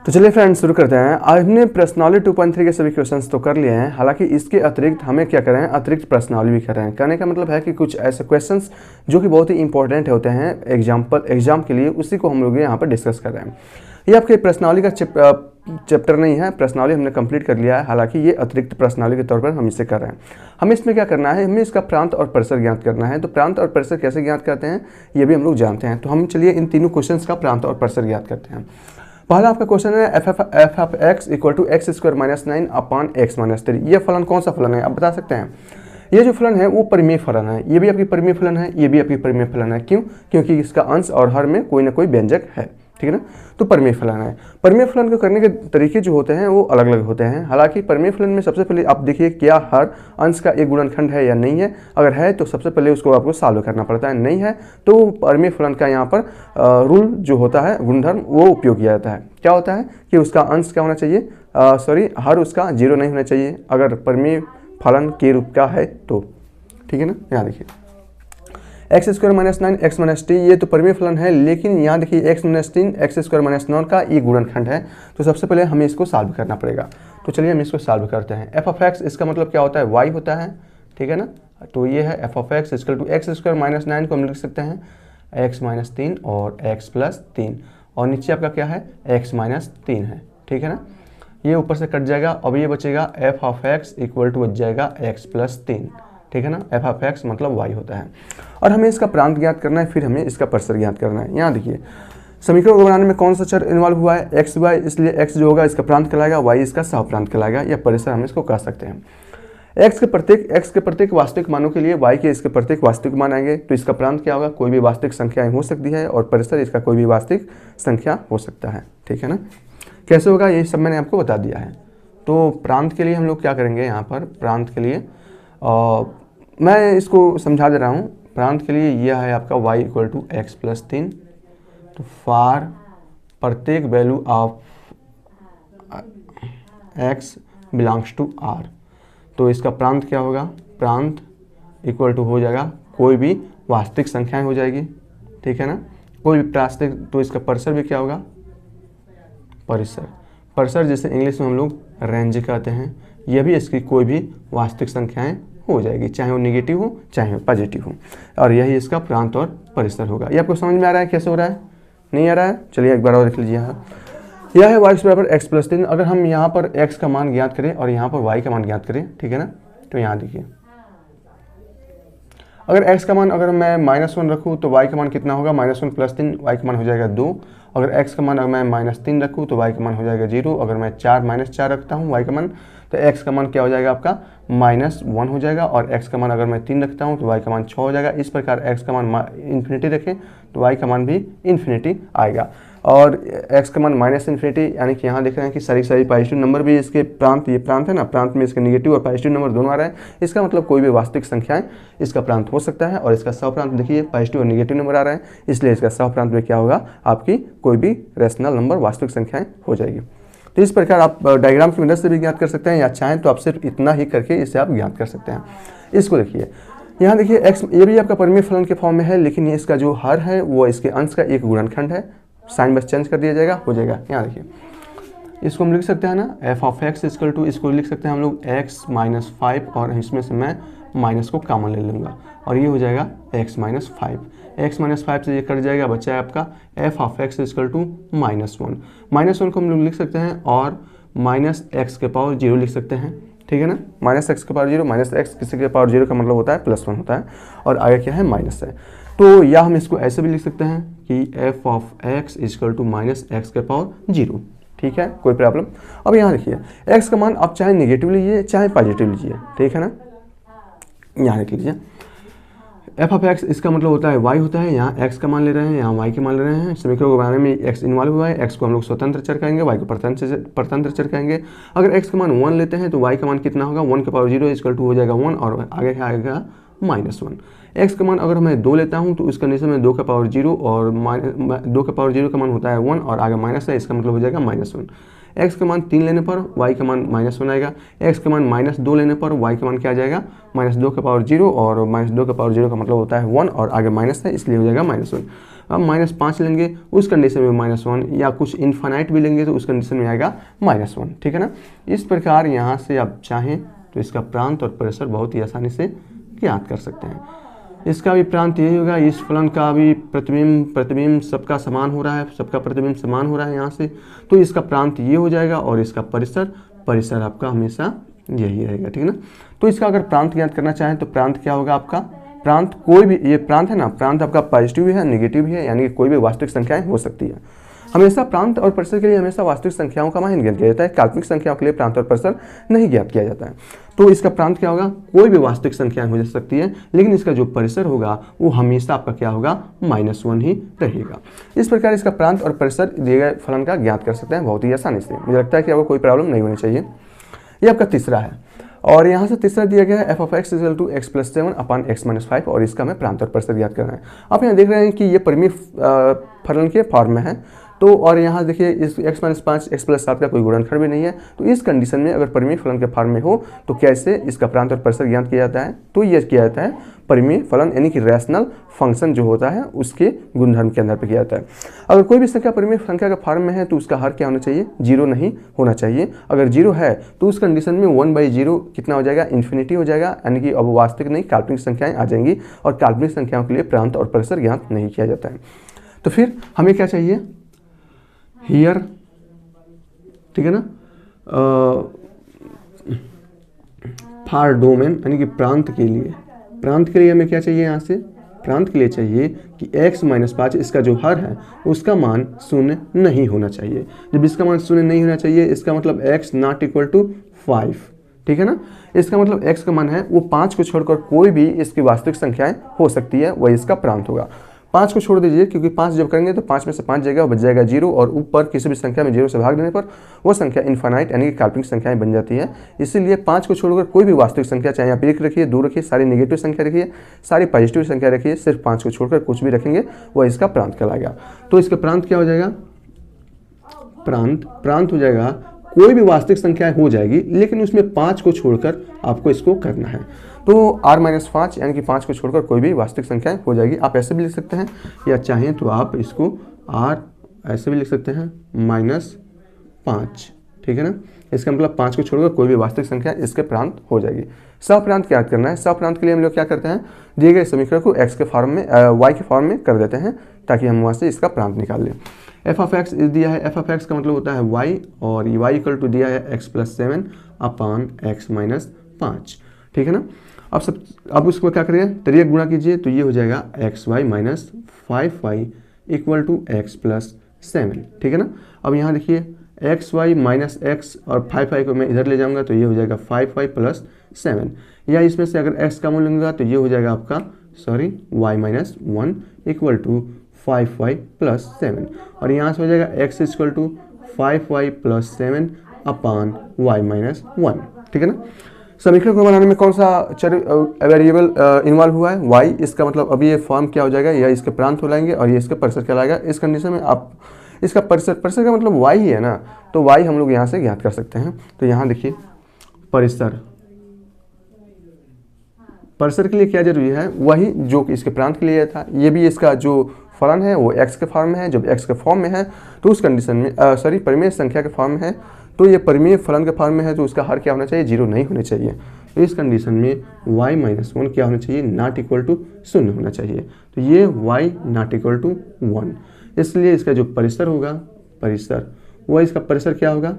तो चलिए फ्रेंड्स शुरू करते हैं। आज हमने प्रश्नावली 2.3 के सभी क्वेश्चंस तो कर लिए हैं, हालांकि इसके अतिरिक्त हमें क्या कर रहे हैं, अतिरिक्त प्रश्नावली भी कर रहे हैं। कहने का मतलब है कि कुछ ऐसे क्वेश्चंस जो कि बहुत ही इंपॉर्टेंट होते हैं एग्जाम के लिए, उसी को हम लोग यहाँ पर डिस्कस कर रहे हैं। ये आपके प्रश्नावली का चैप्टर नहीं है, प्रश्नावली हमने कंप्लीट कर लिया है, हालांकि ये अतिरिक्त प्रश्नावली के तौर पर हम इसे कर रहे हैं। हमें इसमें क्या करना है, हमें इसका प्रांत और परिसर ज्ञात करना है। तो प्रांत और परिसर कैसे ज्ञात करते हैं ये भी हम लोग जानते हैं। तो हम चलिए इन तीनों क्वेश्चंस का प्रांत और परिसर ज्ञात करते हैं। पहला आपका क्वेश्चन है f of x equal to x square minus 9 upon x minus 3। ये फलन कौन सा फलन है आप बता सकते हैं? ये जो फलन है वो परिमेय फलन है, ये भी आपकी परिमेय फलन है, ये भी आपकी परिमेय फलन है। क्यों? क्योंकि इसका अंश और हर में कोई ना कोई व्यंजक है, ठीक है ना। तो परिमेय फलन है। परिमेय फलन को करने के तरीके जो होते हैं वो अलग अलग होते हैं। हालांकि परिमेय फलन में सबसे पहले आप देखिए क्या हर अंश का एक गुणनखंड है या नहीं है। अगर है तो सबसे पहले उसको आपको सॉल्व करना पड़ता है, नहीं है तो परिमेय फलन का यहाँ पर रूल जो होता है, गुणधर्म, वो उपयोग किया जाता है। क्या होता है कि उसका अंश क्या होना चाहिए, हर उसका 0 नहीं होना चाहिए अगर परिमेय फलन के रूप का है तो, ठीक है ना। यहाँ देखिए x square minus 9 x minus T, ये तो परिमेय फलन है, लेकिन यहाँ देखिए x minus 3 x square minus 9 का ये गुणनखंड है। तो सबसे पहले हमें इसको सॉल्व करना पड़ेगा। तो चलिए हम इसको सॉल्व करते हैं। एफ ऑफ एक्स इसका मतलब क्या होता है, वाई होता है, ठीक है ना। तो ये है f of x equal to x square minus 9 को हम लिख सकते हैं एक्स माइनस 3 और एक्स प्लस 3, और नीचे आपका क्या है एक्स माइनस 3 है, ठीक है ना। ये ऊपर से कट जाएगा, अब ये बचेगा f of x equal to बच जाएगा एक्स प्लस 3, ठीक है ना। एफ ऑफ एक्स मतलब वाई होता है, और हमें इसका प्रांत ज्ञात करना है, फिर हमें इसका परिसर ज्ञात करना है। यहाँ देखिए समीकरण को बनाने में कौन सा चर इन्वॉल्व हुआ है, एक्स वाई, इसलिए एक्स जो होगा इसका प्रांत कहलाएगा, वाई इसका सहप्रांत कहलाएगा, या परिसर हम इसको कह सकते हैं। एक्स के प्रत्येक वास्तविक मानों के लिए वाई के इसके प्रत्येक वास्तविक मान आएंगे, तो इसका प्रांत क्या होगा, कोई भी वास्तविक संख्याएं हो सकती है, और परिसर इसका कोई भी वास्तविक संख्या हो सकता है, ठीक है ना। कैसे होगा ये सब मैंने आपको बता दिया है। तो प्रांत के लिए हम लोग क्या करेंगे, यहाँ पर प्रांत के लिए मैं इसको समझा दे रहा हूँ। प्रांत के लिए यह है आपका y equal to x plus 3। तो फॉर प्रत्येक value of x belongs to r, तो इसका प्रांत क्या होगा, प्रांत इक्वल टू हो जाएगा कोई भी वास्तविक संख्याएं हो जाएगी, ठीक है ना, कोई भी वास्तविक। तो इसका परिसर भी क्या होगा, परिसर जिसे इंग्लिश में हम लोग रेंज कहते हैं, यह भी इसकी कोई भी वास्तविक संख्याएं हो जाएगी, चाहे वो नेगेटिव हो चाहे वो पॉजिटिव हो, और यही इसका प्रांत और परिसर होगा। ये आपको समझ में आ रहा है कैसे हो रहा है, नहीं आ रहा है? चलिए एक बार और देख लीजिए। यहाँ यह है y बराबर एक्स प्लस 3। अगर हम यहाँ पर x का मान ज्ञात करें और यहाँ पर y का मान ज्ञात करें, ठीक है ना, तो यहाँ देखिए अगर x का मान अगर मैं -1 रखूँ तो y का मान कितना होगा, -1 प्लस 3, y का मान हो जाएगा 2। अगर x का मान अगर मैं -3 रखूँ तो y का मान हो जाएगा 0। अगर मैं -4 रखता हूँ y का मान, तो x का मान क्या हो जाएगा आपका -1 हो जाएगा, और x का मान अगर मैं 3 रखता हूँ तो y का मान 6 हो जाएगा। इस प्रकार x का मान इन्फिनिटी रखें तो y का मान भी इन्फिनिटी आएगा, और x का मान -इन्फिनिटी, यानी कि यहाँ देख रहे हैं कि सारी पॉजिटिव नंबर भी इसके प्रांत, ये प्रांत है ना, प्रांत में इसके नेगेटिव और पॉजिटिव नंबर दोनों आ रहे हैं। इसका मतलब कोई भी वास्तविक संख्याएं इसका प्रांत हो सकता है, और इसका सहप्रांत देखिए पॉजिटिव और नेगेटिव नंबर आ रहे हैं, इसलिए इसका सहप्रांत में क्या होगा, आपकी कोई भी रेशनल नंबर वास्तविक संख्याएं हो जाएगी। तो इस प्रकार आप डायग्राम की मदद से भी ज्ञात कर सकते हैं, या चाहें तो आप सिर्फ इतना ही करके इसे आप ज्ञात कर सकते हैं। इसको देखिए यहाँ देखिए x ये भी आपका परिमेय फलन के फॉर्म में है, लेकिन ये इसका जो हर है वो इसके अंश का एक गुणनखंड है। साइन बस चेंज कर दिया जाएगा, हो जाएगा। यहाँ देखिए इसको हम लिख सकते हैं ना, f of x equal to, इसको लिख सकते हैं हम लोग x माइनस 5, और इसमें से मैं माइनस को कॉमन ले लूँगा, और ये हो जाएगा x माइनस 5। x माइनस 5 से ये कट जाएगा, बचा है आपका f of x equal to -1। -1 को हम लोग लिख सकते हैं, और माइनस एक्स के पावर 0 लिख सकते हैं, ठीक है ना। माइनस एक्स के पावर 0, माइनस एक्स किसी के पावर 0 का मतलब होता है +1 होता है, और आगे क्या है, माइनस है। तो या हम इसको ऐसे भी लिख सकते हैं कि f of x equal to minus x के पावर 0, ठीक है, कोई प्रॉब्लम। अब यहाँ देखिए x का मान आप चाहे नेगेटिव लीजिए चाहे पॉजिटिव लीजिए, ठीक है ना। यहाँ लिख लीजिए एफ ऑफ एक्स, इसका मतलब होता है y होता है, यहाँ x का मान ले रहे हैं, यहाँ y के मान ले रहे हैं। समीकरण को बनाने में x इन्वॉल्व हुआ है, x को हम लोग स्वतंत्र चर कहेंगे, y को परतंत्र चर कहेंगे। अगर x का मान 1 लेते हैं तो y का मान कितना होगा, 1 के पावर 0 इक्वल टू हो जाएगा 1, और आगे आएगा -1। x का मान अगर मैं 2 लेता हूँ तो इस कंडीशन में 2 का पावर 0, और 2 का पावर 0 का मान होता है 1, और आगे माइनस है, इसका मतलब हो जाएगा -1। x का मान 3 लेने पर y का मान -1 आएगा। x का मान -2 लेने पर y का मान क्या आ जाएगा, -2 का पावर 0, और -2 का पावर 0 का मतलब होता है 1, और आगे माइनस है, इसलिए हो जाएगा -1। अब -5 लेंगे उस कंडीशन में -1, या कुछ इन्फानाइट भी लेंगे तो उस कंडीशन में आएगा -1, ठीक है ना। इस प्रकार यहाँ से आप चाहें तो इसका प्रांत और परिसर बहुत ही आसानी से ज्ञात कर सकते हैं। इसका भी प्रांत यही होगा, इस फलन का भी प्रतिबिंब सबका समान हो रहा है, सबका प्रतिबिंब समान हो रहा है यहाँ से, तो इसका प्रांत ये हो जाएगा और इसका परिसर आपका हमेशा यही रहेगा, ठीक है ना। तो इसका अगर प्रांत ज्ञात करना चाहें तो प्रांत क्या होगा आपका, प्रांत कोई भी, ये प्रांत है ना, प्रांत आपका पॉजिटिव भी है नेगेटिव भी है, यानी कि कोई भी वास्तविक संख्याएं हो सकती है। हमेशा प्रांत और परिसर के लिए हमेशा वास्तविक संख्याओं का मान ज्ञात किया जाता है, काल्पनिक संख्याओं के लिए प्रांत और परिसर नहीं ज्ञात किया जाता है। तो इसका प्रांत क्या होगा, कोई भी वास्तविक संख्याएं हो सकती है, लेकिन इसका जो परिसर होगा वो हमेशा आपका क्या होगा, -1 ही रहेगा। इस प्रकार इसका प्रांत और परिसर दिए गए फलन का ज्ञात कर सकते हैं बहुत ही आसानी से। मुझे लगता है कि आपको कोई प्रॉब्लम नहीं होनी चाहिए। ये आपका तीसरा है, और यहाँ से तीसरा दिया गया है f(x) = x + 7 / x - 5, और इसका हमें प्रांत और परिसर ज्ञात करना है। आप यहाँ देख रहे हैं कि ये परिमेय फलन के फॉर्म में है, तो और यहाँ देखिए इस x - 5 x + 7 का कोई गुणनखंड भी नहीं है, तो इस कंडीशन में अगर परिमेय फलन के फॉर्म में हो तो कैसे इसका प्रांत और परिसर ज्ञात किया जाता है, तो ये किया जाता है परिमेय फलन यानी कि रैशनल फंक्शन जो होता है उसके गुणधर्म के अंदर पे किया जाता है। अगर कोई भी संख्या परिमेय संख्या के फॉर्म में है तो उसका हर क्या होना चाहिए, 0 नहीं होना चाहिए। अगर 0 है तो उस कंडीशन में 1/0 कितना हो जाएगा, इन्फिनिटी हो जाएगा, यानी कि अब वास्तविक नहीं काल्पनिक संख्याएं आ जाएंगी, और काल्पनिक संख्याओं के लिए प्रांत और परिसर ज्ञात नहीं किया जाता है। तो फिर हमें क्या चाहिए हियर, ठीक है ना, फॉर डोमेन यानी कि प्रांत के लिए हमें क्या चाहिए, यहाँ से प्रांत के लिए चाहिए कि x - 5 इसका जो हर है उसका मान 0 नहीं होना चाहिए। जब इसका मान 0 नहीं होना चाहिए, इसका मतलब x ≠ 5, ठीक है ना। इसका मतलब x का मान है वो 5 को छोड़कर कोई भी इसकी वास्तविक संख्याएं हो सकती है, वही इसका प्रांत होगा। 5 को छोड़ दीजिए, क्योंकि 5 जब करेंगे तो 5 में से 5 जाएगा, बच जाएगा 0, और ऊपर किसी भी संख्या में 0 से भाग देने पर वो संख्या इन्फानाइट यानी कि काल्पनिक संख्याएं बन जाती है। इसीलिए 5 को छोड़कर कोई भी वास्तविक संख्या, चाहे आप 1 रखिए, 2 रखिए, सारी नेगेटिव संख्या रखिए, सारी पॉजिटिव संख्या रखिए, सिर्फ 5 को छोड़कर कुछ भी रखेंगे वह इसका प्रांत कहलाएगा। तो इसका प्रांत क्या हो जाएगा, प्रांत हो जाएगा कोई भी वास्तविक संख्याएं हो जाएगी, लेकिन उसमें 5 को छोड़कर आपको इसको करना है। तो r - 5 यानी कि 5 को छोड़कर कोई भी वास्तविक संख्याएं हो जाएगी। आप ऐसे भी लिख सकते हैं, या चाहें तो आप इसको r ऐसे भी लिख सकते हैं -5, ठीक है ना। इसका मतलब 5 को छोड़कर कोई भी वास्तविक संख्या इसके प्रांत हो जाएगी। सप्रांत क्या करना है, सप्रांत के लिए हम लोग क्या करते हैं, दिए गए समीकरण को x के फॉर्म में y के फॉर्म में कर देते हैं, ताकि हम वहाँ से इसका प्रांत निकाल लें। f(x) दिया है, f(x) का मतलब होता है y, और y = दिया है x + 7 / x - 5, ठीक है ना। अब उसको क्या करिए, तरीके गुणा कीजिए, तो ये हो जाएगा xy - 5y = x + 7, ठीक है ना। अब यहाँ देखिए xy - x और 5y को मैं इधर ले जाऊंगा तो ये हो जाएगा 5y + 7, या इसमें से अगर x का मूल्य लूँगा तो ये हो जाएगा आपका y - 1 = 5y + 7, और यहाँ से हो जाएगा x = 5y + 7 / y - 1, ठीक है ना। समीकरण को बनाने में कौन सा वेरिएबल इन्वॉल्व हुआ है, y। इसका मतलब अभी ये फॉर्म क्या हो जाएगा, या इसके प्रांत हो जाएंगे और ये इसका परिसर कहलाएगा। इस कंडीशन में आप इसका परिसर का मतलब y ही है ना, तो y हम लोग यहाँ से ज्ञात कर सकते हैं। तो यहाँ देखिए परिसर के लिए क्या जरूरी है, वही जो इसके प्रांत के लिए था। ये भी इसका जो फलन है वो x के फॉर्म में है। जब x के फॉर्म में है तो उस कंडीशन में परिमेय संख्या के फॉर्म में है, तो ये परिमेय फलन के फॉर्म में है, तो उसका हर क्या होना चाहिए, 0 नहीं होने चाहिए। तो इस कंडीशन में y - 1 क्या होना चाहिए, ≠ 0 होना चाहिए। तो ये y ≠ 1, इसलिए इसका जो परिसर होगा, वह इसका परिसर क्या होगा,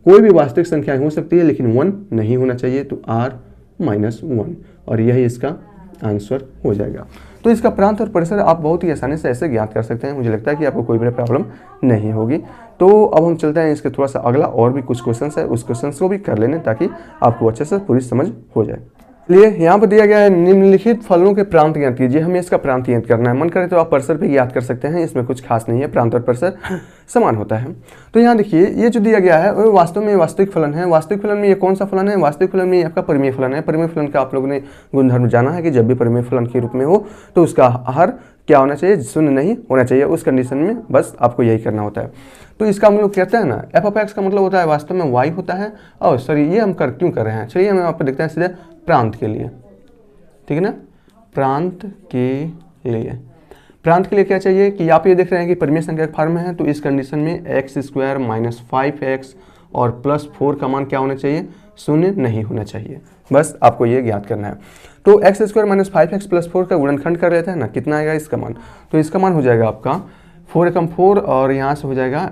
कोई भी वास्तविक संख्या हो सकती है लेकिन 1 नहीं होना चाहिए, तो r - 1, और यही इसका आंसर हो जाएगा। तो इसका प्रांत और परिसर आप बहुत ही आसानी से ऐसे ज्ञात कर सकते हैं। मुझे लगता है कि आपको कोई भी प्रॉब्लम नहीं होगी। तो अब हम चलते हैं इसके थोड़ा सा अगला, और भी कुछ क्वेश्चंस है, उस क्वेश्चंस को भी कर लेने ताकि आपको अच्छे से पूरी समझ हो जाए। चलिए यहाँ पर दिया गया है निम्नलिखित फलनों के प्रांत ज्ञात कीजिए। हमें इसका प्रांत ज्ञात करना है। मन करे तो आप परिसर भी ज्ञात कर सकते हैं, इसमें कुछ खास नहीं है, प्रांत और परिसर समान होता है। तो यहाँ देखिए ये जो दिया गया है वो वास्तव में वास्तविक फलन है। वास्तविक फलन में ये कौन सा फलन है, वास्तविक फलन में आपका परिमेय फलन है। परिमेय फलन का आप लोगों ने गुणधर्म जाना है कि जब भी परिमेय फलन के रूप में हो तो उसका हर क्या होना चाहिए, 0 नहीं होना चाहिए। उस कंडीशन में बस आपको यही करना होता है। तो इसका हम लोग कहते हैं ना f(x) का मतलब होता है वास्तव में y होता है। और सॉरी ये हम क्यों कर रहे हैं, चलिए हम यहाँ पर देखते हैं सीधे प्रांत के लिए, ठीक है ना, प्रांत के लिए। प्रांत के लिए क्या चाहिए कि आप ये देख रहे हैं कि परिमेय संख्या के फॉर्म में है, तो इस कंडीशन में x स्क्वायर माइनस 5x और प्लस 4 का मान क्या होना चाहिए, शून्य नहीं होना चाहिए। बस आपको ये ज्ञात करना है। तो x square minus 5x plus 4 का गुणनखंड कर लेते हैं ना, कितना आएगा इसका मान, तो इसका मान हो जाएगा आपका 4 एकम 4 और यहाँ से हो जाएगा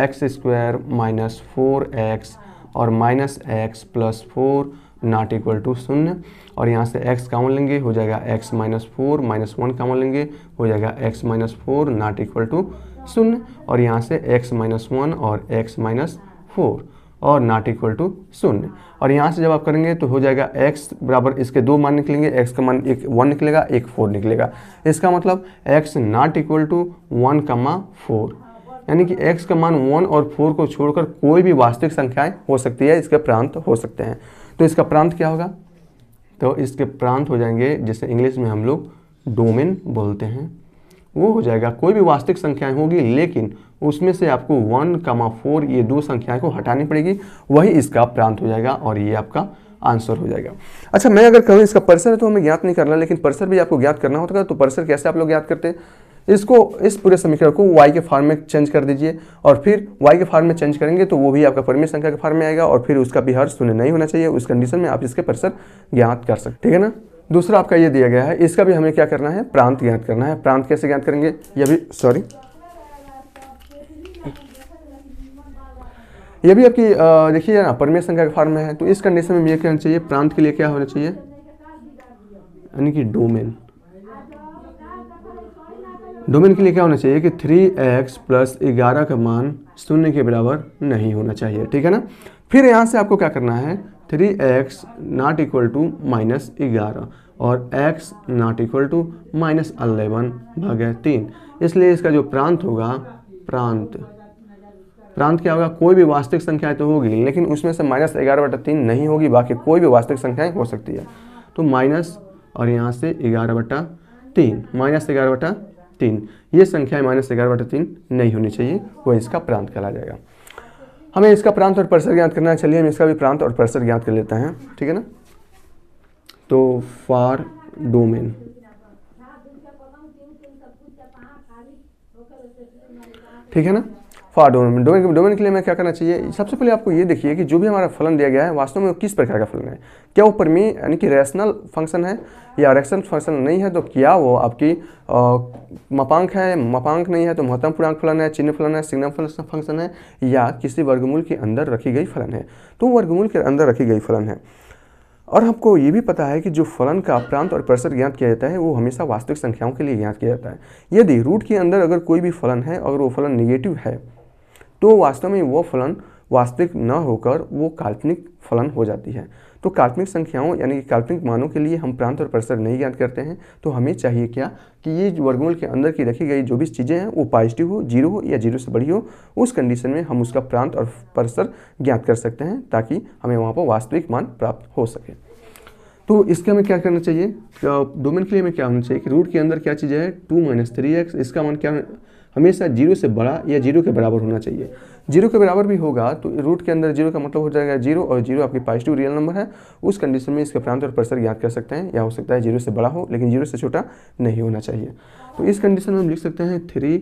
एक्स स्क्वायर माइनस 4x और minus x plus 4 not equal to शून्य, और यहाँ से x कॉमन लेंगे हो जाएगा x माइनस 4 माइनस 1 कॉमन लेंगे हो जाएगा x minus 4 not equal to शून्य, और यहाँ से x माइनस 1 और x माइनस 4 और नॉट इक्वल टू शून्य, और यहाँ से जब आप करेंगे तो हो जाएगा x बराबर इसके दो मान निकलेंगे, x का मान एक 1 निकलेगा एक 4 निकलेगा। इसका मतलब x नॉट इक्वल टू 1,4, यानी कि x का मान 1 और 4 को छोड़कर कोई भी वास्तविक संख्याएं हो सकती है, इसके प्रांत हो सकते हैं। तो इसका प्रांत क्या होगा, तो इसके प्रांत हो जाएंगे जिसे इंग्लिश में हम लोग डोमेन बोलते हैं, वो हो जाएगा कोई भी वास्तविक संख्याएं होगी लेकिन उसमें से आपको 1,4 ये दो संख्याएं को हटानी पड़ेगी, वही इसका प्रांत हो जाएगा और ये आपका आंसर हो जाएगा। अच्छा, मैं अगर कहूँ इसका परसर है तो हमें ज्ञात नहीं करना, लेकिन परसर भी आपको ज्ञात करना होता है। तो परसर कैसे आप लोग ज्ञात करते हैं, इसको इस पूरे समीकरण को y के फॉर्म में चेंज कर दीजिए, और फिर y के फॉर्म में चेंज करेंगे तो वो भी आपका परिमेय संख्या के फॉर्म में आएगा, और फिर उसका भी हर शून्य नहीं होना चाहिए। उस कंडीशन में आप इसके परसर ज्ञात कर सकते, ठीक है ना। दूसरा आपका ये दिया गया है, इसका भी हमें क्या करना है, प्रांत ज्ञात करना है। प्रांत कैसे ज्ञात करेंगे, ये भी आपकी देखिए ना परिमेय संख्या के फॉर्म में है। तो इस कंडीशन में ये कहना चाहिए प्रांत के लिए क्या होना चाहिए, यानी कि डोमेन के लिए क्या होना चाहिए कि 3x प्लस 11 का मान शून्य के बराबर नहीं होना चाहिए, ठीक है ना। फिर यहाँ से आपको क्या करना है, 3x not equal to minus 11 और x not equal to minus 11 भागे 3, इसलिए इसका जो प्रांत होगा, प्रांत क्या होगा, कोई भी वास्तविक संख्या तो होगी लेकिन उसमें से माइनस 11/3 नहीं होगी, बाकी कोई भी वास्तविक संख्याएं हो सकती है। तो माइनस और यहाँ से 11/3 माइनस 11/3 ये संख्याएं माइनस 11/3 नहीं होनी चाहिए, वो इसका प्रांत कहला जाएगा। हमें इसका प्रांत और परसर ज्ञात करना है, चलिए हम इसका भी प्रांत और परसर ज्ञात कर लेते हैं, ठीक है ना। तो फॉर डोमेन, ठीक है ना, फॉर डोमेन के लिए मैं क्या करना चाहिए, सबसे पहले आपको ये देखिए कि जो भी हमारा फलन दिया गया है वास्तव में वो किस प्रकार का फलन है, क्या वो परिमेय यानी कि रैशनल फंक्शन है या रैशनल फंक्शन नहीं है, तो क्या वो आपकी मापांक है, मापांक नहीं है तो महत्तम पूर्णांक फलन है, चिन्ह फलन है, सिग्नम फंक्शन है, या किसी वर्गमूल के अंदर रखी गई फलन है, तो वर्गमूल के अंदर रखी गई फलन है। और हमको ये भी पता है कि जो फलन का प्रांत और परसर ज्ञात किया जाता है वो हमेशा वास्तविक संख्याओं के लिए ज्ञात किया जाता है। यदि रूट के अंदर अगर कोई भी फलन है, अगर वो फलन निगेटिव है, तो वास्तव में वो फलन वास्तविक न होकर वो काल्पनिक फलन हो जाती है। तो काल्पनिक संख्याओं यानी कि काल्पनिक मानों के लिए हम प्रांत और परसर नहीं ज्ञात करते हैं। तो हमें चाहिए क्या कि ये वर्गमूल के अंदर की रखी गई जो भी चीज़ें हैं वो पॉजिटिव हो, जीरो हो या जीरो से बड़ी हो, उस कंडीशन में हम उसका प्रांत और परसर ज्ञात कर सकते हैं ताकि हमें वहाँ पर वास्तविक मान प्राप्त हो सके। तो इसके हमें क्या करना चाहिए, डोमेन के लिए हमें क्या होना चाहिए कि रूट के अंदर क्या चीज़ है, 2 - 3x, इसका मान क्या हमेशा जीरो से बड़ा या जीरो के बराबर होना चाहिए। जीरो के बराबर भी होगा तो रूट के अंदर जीरो का मतलब हो जाएगा जीरो, और जीरो आपकी पॉजिटिव रियल नंबर है, उस कंडीशन में इसके प्रांत और परसर ज्ञात कर सकते हैं। या हो सकता है जीरो से बड़ा हो लेकिन जीरो से छोटा नहीं होना चाहिए। तो इस कंडीशन में हम लिख सकते हैं 3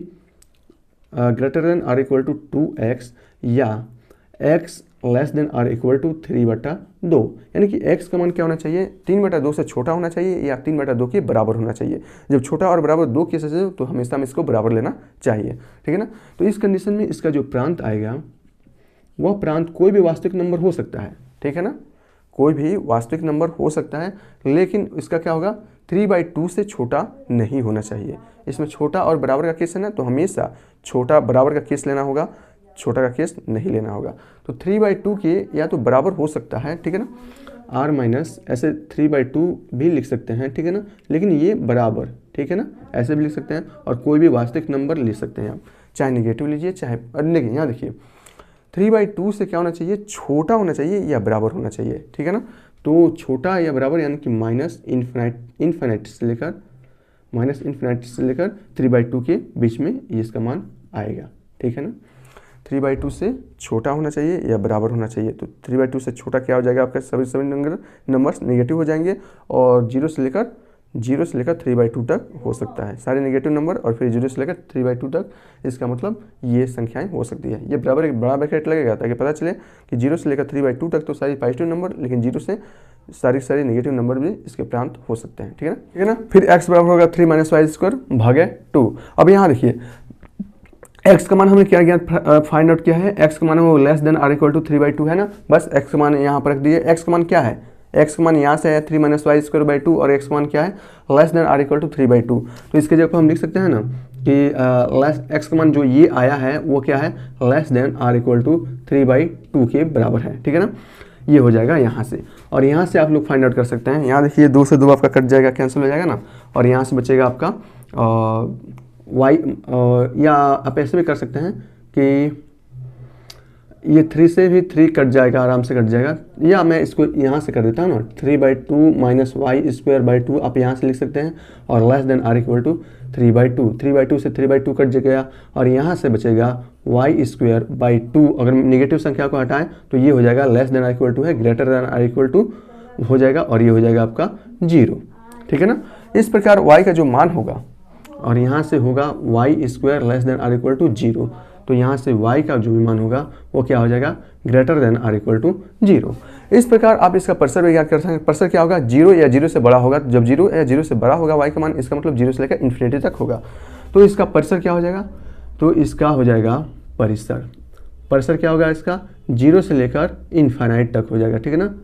> 2x या x < = 3/2, यानी कि x का मान क्या होना चाहिए, 3/2 से छोटा होना चाहिए या 3/2 के बराबर होना चाहिए। जब छोटा और बराबर दो केसेस है तो हमेशा हम इसको बराबर लेना चाहिए, ठीक है ना। तो इस कंडीशन में इसका जो प्रांत आएगा वह प्रांत कोई भी वास्तविक नंबर हो सकता है, ठीक है ना, कोई भी वास्तविक नंबर हो सकता है, लेकिन इसका क्या होगा, 3/2 से छोटा नहीं होना चाहिए। इसमें छोटा और बराबर का केस है ना, तो हमेशा छोटा बराबर का केस लेना होगा, छोटा का केस नहीं लेना होगा। तो 3/2 के या तो बराबर हो सकता है, ठीक है ना, r माइनस ऐसे 3/2 भी लिख सकते हैं, ठीक है ना, लेकिन ये बराबर, ठीक है ना, ऐसे भी लिख सकते हैं, और कोई भी वास्तविक नंबर ले सकते हैं आप, चाहे नेगेटिव लीजिए चाहे, लेकिन यहाँ देखिए 3/2 से क्या होना चाहिए, छोटा होना चाहिए या बराबर होना चाहिए, ठीक है ना। तो छोटा या बराबर यानी कि माइनस इन्फिनिटी से लेकर 3/2 के बीच में ये इसका मान आएगा, ठीक है ना। 3/2 से छोटा होना चाहिए या बराबर होना चाहिए। तो 3/2 से छोटा क्या हो जाएगा, आपका सभी नंबर्स नेगेटिव हो जाएंगे, और 0 से लेकर 0 से लेकर 3/2 तक हो सकता है, सारे नेगेटिव नंबर, और फिर 0 से लेकर 3/2 तक, इसका मतलब ये संख्याएं हो सकती है। ये बराबर एक बड़ा ब्रैकेट लगेगा ताकि पता चले कि 0 से लेकर 3/2 तक तो सारी पॉजिटिव नंबर, लेकिन 0 से सारी नेगेटिव नंबर भी इसके प्रांत हो सकते हैं। ठीक है ना। फिर x बराबर होगा 3 - y² भागे 2। अब यहाँ देखिए x का मान हमने क्या फाइंड आउट किया है, x का मान वो less than or equal to 3/2 है ना, बस x का मान यहाँ पर रख दिए। x का मान क्या है, x का मान यहाँ से है 3 - y²/2, और x का मान क्या है, less than or equal to 3/2। तो इसके जगह हम लिख सकते हैं ना कि x का मान जो ये आया है वो क्या है, less than or equal to 3/2 के बराबर है। ठीक है ना, ये हो जाएगा यहाँ से, और यहाँ से आप लोग फाइंड आउट कर सकते हैं। यहाँ देखिए 2 से 2 आपका कट जाएगा, कैंसिल हो जाएगा ना, और यहाँ से बचेगा आपका y, या आप ऐसे भी कर सकते हैं कि ये 3 से भी 3 कट जाएगा, आराम से कट जाएगा, या मैं इसको यहाँ से कर देता हूँ ना, 3/2 - y²/2 आप यहाँ से लिख सकते हैं, और less than or equal to 3/2, 3/2 से 3/2 कट जाएगा, और यहाँ से बचेगा y²/2। अगर नेगेटिव संख्या को हटाएं तो ये हो जाएगा less than or equal to है, greater than or equal to हो जाएगा, और ये हो जाएगा आपका 0। ठीक है ना। इस प्रकार y का जो मान होगा, और यहाँ से होगा y² less than or equal to 0, तो यहाँ से y का जो भी मान होगा वो क्या हो जाएगा, greater than or equal to 0। इस प्रकार आप इसका परसर भी याद कर सकते हैं। परसर क्या होगा, 0 या 0 से बड़ा होगा। जब 0 या 0 से बड़ा होगा y का मान, इसका मतलब 0 से लेकर इन्फिनिटी तक होगा। तो इसका परसर क्या हो जाएगा, तो इसका हो जाएगा परिसर। परसर क्या होगा इसका, 0 से लेकर इन्फिनाइट तक हो जाएगा। ठीक है ना,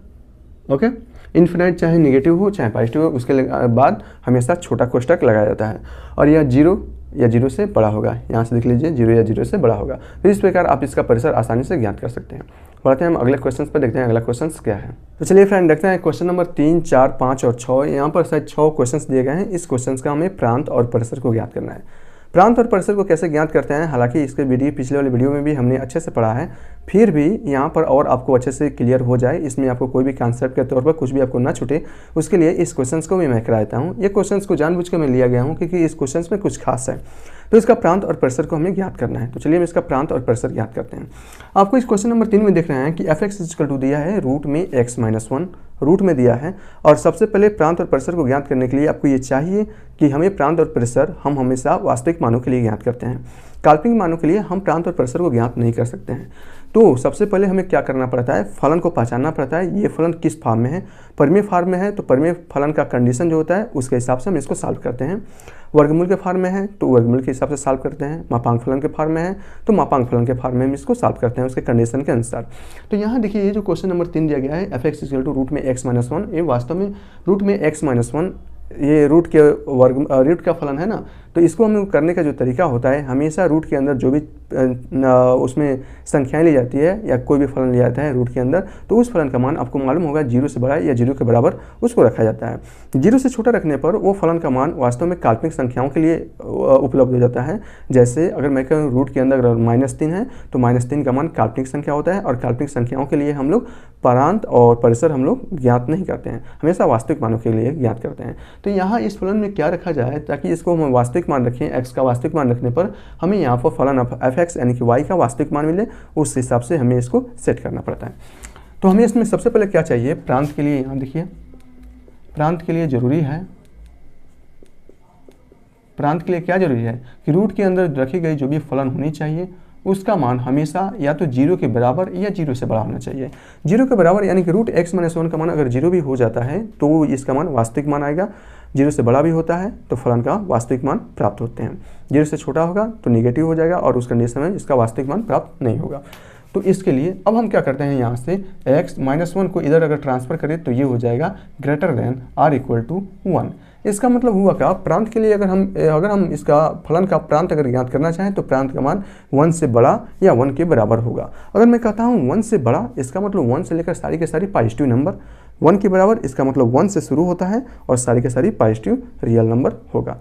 ओके। इन्फिनाइट चाहे नेगेटिव हो चाहे पॉजिटिव हो, उसके बाद हमेशा छोटा कोष्टक लगाया जाता है, और यह 0 या 0 से बड़ा होगा। यहाँ से देख लीजिए 0 या 0 से बड़ा होगा। तो इस प्रकार आप इसका परिसर आसानी से ज्ञात कर सकते हैं। बढ़ते हैं हम अगले क्वेश्चन पर, देखते हैं अगला क्वेश्चन क्या है। तो चलिए फ्रेंड देखते हैं क्वेश्चन नंबर 3, 4, 5 और 6। यहाँ पर शायद 6 क्वेश्चन दिए गए हैं। इस क्वेश्चन का हमें प्रांत और परिसर को ज्ञात करना है। प्रांत और परिसर को कैसे ज्ञात करते हैं, हालांकि इसके पिछले वाले वीडियो में भी हमने अच्छे से पढ़ा है, फिर भी यहाँ पर और आपको अच्छे से क्लियर हो जाए, इसमें आपको कोई भी कॉन्सेप्ट के तौर पर कुछ भी आपको ना छूटे, उसके लिए इस क्वेश्चंस को भी मैं कराता हूँ। ये क्वेश्चंस को जानबूझ के मैं लिया गया हूँ क्योंकि इस क्वेश्चंस में कुछ खास है। तो इसका प्रांत और परिसर को हमें ज्ञात करना है। तो चलिए हम इसका प्रांत और परिसर ज्ञात करते हैं। आपको इस क्वेश्चन नंबर 3 में देख रहे हैं कि f(x) दिया है रूट में x-1 रूट में दिया है, और सबसे पहले प्रांत और परिसर को ज्ञात करने के लिए आपको ये चाहिए कि हमें प्रांत और परिसर हम हमेशा वास्तविक मानों के लिए ज्ञात करते हैं। काल्पनिक मानों के लिए हम प्रांत और परिसर को ज्ञात नहीं कर सकते हैं। तो सबसे पहले हमें क्या करना पड़ता है, फलन को पहचानना पड़ता है। ये फलन किस फॉर्म में है, परिमेय फॉर्म में है तो परिमेय फलन का कंडीशन जो होता है उसके हिसाब से हम इसको सॉल्व करते हैं। वर्गमूल के फॉर्म में है तो वर्गमूल के हिसाब से सॉल्व करते हैं। मापांक फलन के फॉर्म में है तो मापांक फलन के फॉर्म में हम इसको सॉल्व करते हैं उसके कंडीशन के अनुसार। तो यहाँ देखिए ये जो क्वेश्चन नंबर 3 दिया गया है f(x) रूट में x-1, ये वास्तव में रूट में x-1 ये रूट का फलन है ना। तो इसको हमें करने का जो तरीका होता है, हमेशा रूट के अंदर जो भी उसमें संख्याएं ली जाती है या कोई भी फलन लिया जाता है रूट के अंदर, तो उस फलन का मान आपको मालूम होगा 0 से बड़ा या 0 के बराबर उसको रखा जाता है। 0 से छोटा रखने पर वो फलन का मान वास्तव में काल्पनिक संख्याओं के लिए उपलब्ध हो जाता है। जैसे अगर मैं कहूँ रूट के अंदर अगर -3 है तो -3 का मान काल्पनिक संख्या होता है, और काल्पनिक संख्याओं के लिए हम लोग प्रांत और परिसर हम लोग ज्ञात नहीं करते हैं, हमेशा वास्तविक मानों के लिए ज्ञात करते हैं। तो यहाँ इस फलन में क्या रखा जाए ताकि इसको हम वास्तविक मान रखें, x का वास्तविक मान रखने पर हमें यहाँ पर फलन f(x) यानी कि y का वास्तविक मान मिले, उस हिसाब से हमें इसको सेट करना पड़ता है। तो हमें इसमें सबसे पहले क्या चाहिए, प्रांत के लिए यहाँ देखिए प्रांत के लिए जरूरी है, प्रांत के लिए क्या जरूरी है कि रूट के अंदर रखी गई जो भी फलन होनी चाहिए उसका मान हमेशा या तो 0 के बराबर या 0 से बड़ा होना चाहिए। 0 के बराबर यानी कि रूट x-1 का मान अगर 0 भी हो जाता है तो इसका मान वास्तविक मान आएगा। 0 से बड़ा भी होता है तो फलन का वास्तविक मान प्राप्त होते हैं। 0 से छोटा होगा तो निगेटिव हो जाएगा और उस कंडीशन में इसका वास्तविक मान प्राप्त नहीं होगा। तो इसके लिए अब हम क्या करते हैं, यहाँ से x-1 को इधर अगर ट्रांसफर करें तो ये हो जाएगा greater than or equal to 1। इसका मतलब हुआ क्या, प्रांत के लिए अगर हम इसका फलन का प्रांत अगर ज्ञात करना चाहें तो प्रांत का मान 1 से बड़ा या 1 के बराबर होगा। अगर मैं कहता हूँ 1 से बड़ा, इसका मतलब 1 से लेकर सारी के सारी पॉजिटिव नंबर, 1 के बराबर इसका मतलब 1 से शुरू होता है और सारी के सारी पॉजिटिव रियल नंबर होगा,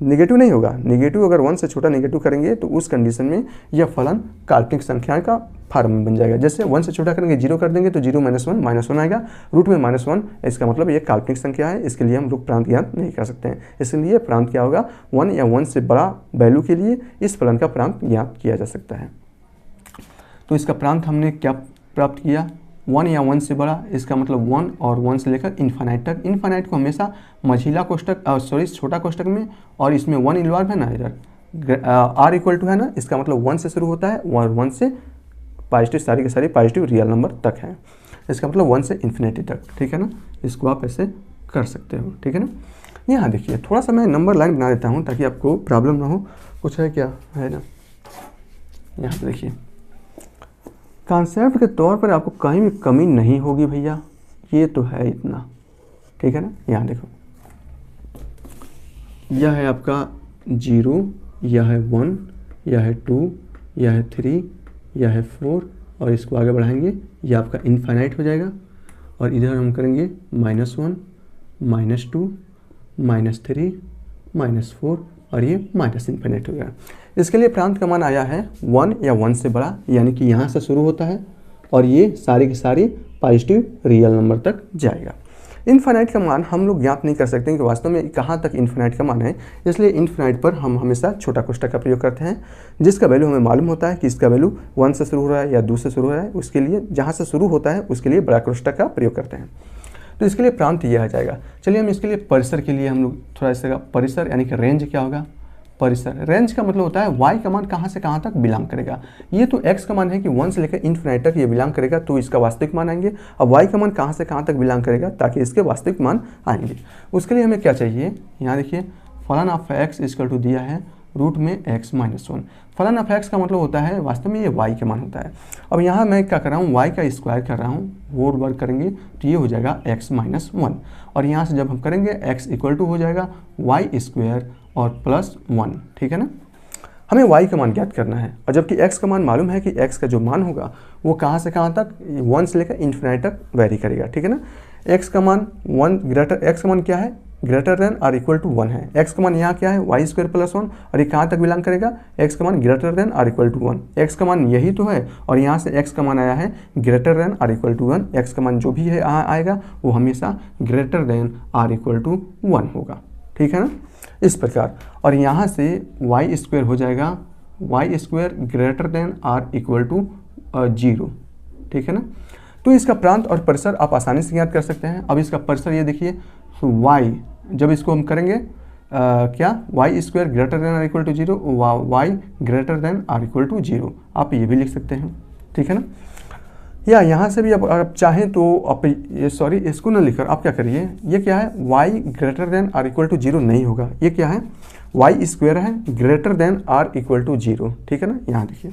नेगेटिव नहीं होगा। नेगेटिव अगर 1 से छोटा नेगेटिव करेंगे तो उस कंडीशन में यह फलन काल्पनिक संख्या का फॉर्म बन जाएगा। जैसे 1 से छोटा करेंगे 0 कर देंगे तो 0 - 1 आएगा, रूट में -1, इसका मतलब ये काल्पनिक संख्या है, इसके लिए हम लोग प्रांत ज्ञात नहीं कर सकते हैं। इसलिए प्रांत क्या होगा, 1 या 1 से बड़ा वैल्यू के लिए इस फलन का प्रांत ज्ञात किया जा सकता है। तो इसका प्रांत हमने क्या प्राप्त किया, 1 या 1 से बड़ा, इसका मतलब 1 और 1 से लेकर इन्फानाइट तक। इन्फानाइट को हमेशा मझिला कोष्टक छोटा कोष्टक में, और इसमें 1 इन्वॉल्व है ना, इधर आर इक्वल टू है ना, इसका मतलब 1 से शुरू होता है और 1 से पॉजिटिव, सारी के सारी पॉजिटिव रियल नंबर तक है। इसका मतलब 1 से इन्फिनिटी तक, ठीक है ना। इसको आप ऐसे कर सकते हो, ठीक है ना। यहाँ देखिए थोड़ा सा मैं नंबर लाइन बना देता हूँ ताकि आपको प्रॉब्लम ना हो। कुछ है क्या, है ना, यहाँ पे देखिए कॉन्सेप्ट के तौर पर आपको कहीं भी कमी नहीं होगी भैया, ये तो है इतना, ठीक है ना। यहाँ देखो, यह है आपका 0, यह है 1, यह है 2, यह है 3, यह है 4, और इसको आगे बढ़ाएंगे, यह आपका इनफाइनाइट हो जाएगा। और इधर हम करेंगे -1, -2, -3, -4, और ये माइनस इन्फिनिट हो गया। इसके लिए प्रांत का मान आया है 1 या 1 से बड़ा, यानी कि यहाँ से शुरू होता है और ये सारी की सारी पॉजिटिव रियल नंबर तक जाएगा। इनफाइनाइट का मान हम लोग ज्ञात नहीं कर सकते कि वास्तव में कहाँ तक इनफाइनाइट का मान है, इसलिए इनफाइनाइट पर हम हमेशा छोटा कोष्टक का प्रयोग करते हैं, जिसका वैल्यू हमें मालूम होता है कि इसका वैल्यू 1 से शुरू हो रहा है या 2 से शुरू हो रहा है। उसके लिए जहाँ से शुरू होता है उसके लिए बड़ा कोष्टक का प्रयोग करते हैं। तो इसके लिए प्रांत यह आ जाएगा। चलिए हम इसके लिए परिसर के लिए हम लोग थोड़ा इसका परिसर यानी कि रेंज क्या होगा। परिसर, रेंज का मतलब होता है y का मान कहाँ से कहाँ तक बिलोंग करेगा। ये तो x का मान है कि 1 से लेकर इन्फिनिटी तक ये बिलोंग करेगा, तो इसका वास्तविक मान आएंगे। अब y का मान कहाँ से कहाँ तक बिलोंग करेगा ताकि इसके वास्तविक मान आएंगे। उसके लिए हमें क्या चाहिए, यहाँ देखिए फलन ऑफ x इक्वल टू दिया है रूट में x-1। फलन ऑफ x का मतलब होता है वास्तव में ये y का मान होता है। अब यहाँ मैं क्या कर रहा हूँ, y का स्क्वायर कर रहा हूँ, वो वर्क करेंगे तो ये हो जाएगा x-1, और यहाँ से जब हम करेंगे x इक्वल टू हो जाएगा y² और +1, ठीक है ना। हमें y का मान ज्ञात करना है, और जबकि x का मान मालूम है कि x का जो मान होगा वो कहाँ से कहाँ तक 1 से लेकर इन्फिनिटी तक वेरी करेगा, ठीक है ना। x का मान x का मान क्या है, greater than or equal to 1 है। x का मान यहाँ क्या है y² + 1, और ये कहाँ तक बिलोंग करेगा, x का मान greater than or equal to 1। x का मान यही तो है, और यहाँ से x का मान आया है greater than or equal to 1। x का मान जो भी है आएगा वो हमेशा greater than or equal to 1 होगा, ठीक है ना, इस प्रकार। और यहाँ से y² हो जाएगा y² greater than or equal to 0, ठीक है ना। तो इसका प्रांत और परिसर आप आसानी से ज्ञात कर सकते हैं। अब इसका परिसर ये देखिए, तो y जब इसको हम करेंगे क्या y² greater than or equal to 0, y greater than or equal to 0, आप ये भी लिख सकते हैं, ठीक है ना। या यहाँ से भी आप चाहें तो आप ये इसको ना लिखकर आप क्या करिए, ये क्या है y greater than or equal to 0 नहीं होगा, ये क्या है y² है greater than or equal to 0, ठीक है ना। यहाँ देखिए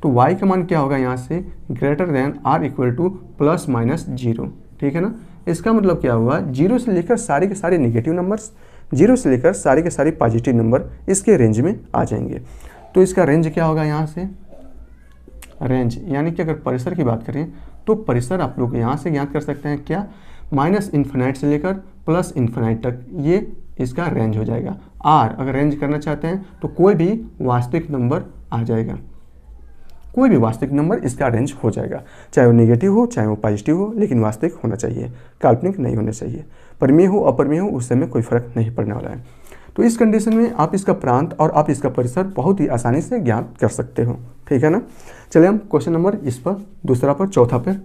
तो y का मान क्या होगा, यहाँ से greater than or equal to ±0, ठीक है ना। इसका मतलब क्या हुआ, 0 से लेकर सारे के सारे नेगेटिव नंबर्स, 0 से लेकर सारे के सारे पॉजिटिव नंबर इसके रेंज में आ जाएंगे। तो इसका रेंज क्या होगा, यहाँ से रेंज यानी कि अगर परिसर की बात करें तो परिसर आप लोग यहाँ से ज्ञात कर सकते हैं क्या, -∞ से लेकर +∞ तक ये इसका रेंज हो जाएगा। आर अगर रेंज करना चाहते हैं तो कोई भी वास्तविक नंबर आ जाएगा, कोई भी वास्तविक नंबर इसका रेंज हो जाएगा, चाहे वो नेगेटिव हो चाहे वो पॉजिटिव हो, लेकिन वास्तविक होना चाहिए, काल्पनिक नहीं होना चाहिए। परिमेय हो अपरिमेय हो उससे में कोई फर्क नहीं पड़ने वाला है। तो इस कंडीशन में आप इसका प्रांत और आप इसका परिसर बहुत ही आसानी से ज्ञात कर सकते हो, ठीक है ना। चलिए हम क्वेश्चन नंबर इस पर दूसरा पर चौथा पर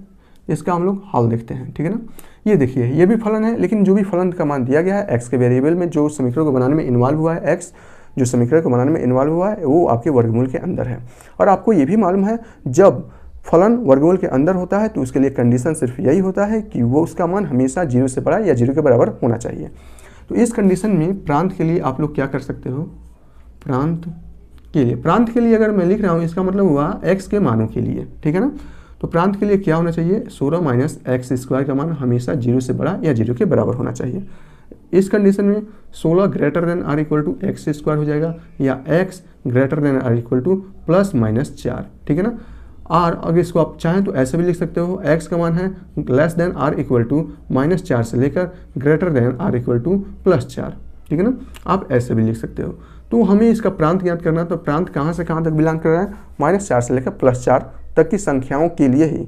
इसका हम लोग हल देखते हैं, ठीक है ना। ये देखिए ये भी फलन है, लेकिन जो भी फलन का मान दिया गया है x के वेरिएबल में, जो समीकरण को बनाने में इन्वॉल्व हुआ है, x जो समीकरण को बनाने में इन्वॉल्व हुआ है वो आपके वर्गमूल के अंदर है। और आपको ये भी मालूम है जब फलन वर्गमूल के अंदर होता है तो उसके लिए कंडीशन सिर्फ यही होता है कि वो उसका मान हमेशा 0 से बड़ा या 0 के बराबर होना चाहिए। तो इस कंडीशन में प्रांत के लिए आप लोग क्या कर सकते हो, प्रांत के लिए अगर मैं लिख रहा हूँ इसका मतलब हुआ x के मानों के लिए, ठीक है ना। तो प्रांत के लिए क्या होना चाहिए, 16 - x² का मान हमेशा 0 से बड़ा या 0 के बराबर होना चाहिए। इस कंडीशन में 16 greater than or equal to x² हो जाएगा, या x greater than or equal to +-4, ठीक है ना। और अगर इसको आप चाहें तो ऐसे भी लिख सकते हो, x का मान है less than or equal to -4 से लेकर greater than or equal to +4, ठीक है ना। आप ऐसे भी लिख सकते हो। तो हमें इसका प्रांत ज्ञात करना है, तो प्रांत कहाँ से कहाँ तक बिलोंग कर रहा है, -4 से लेकर +4 तक की संख्याओं के लिए ही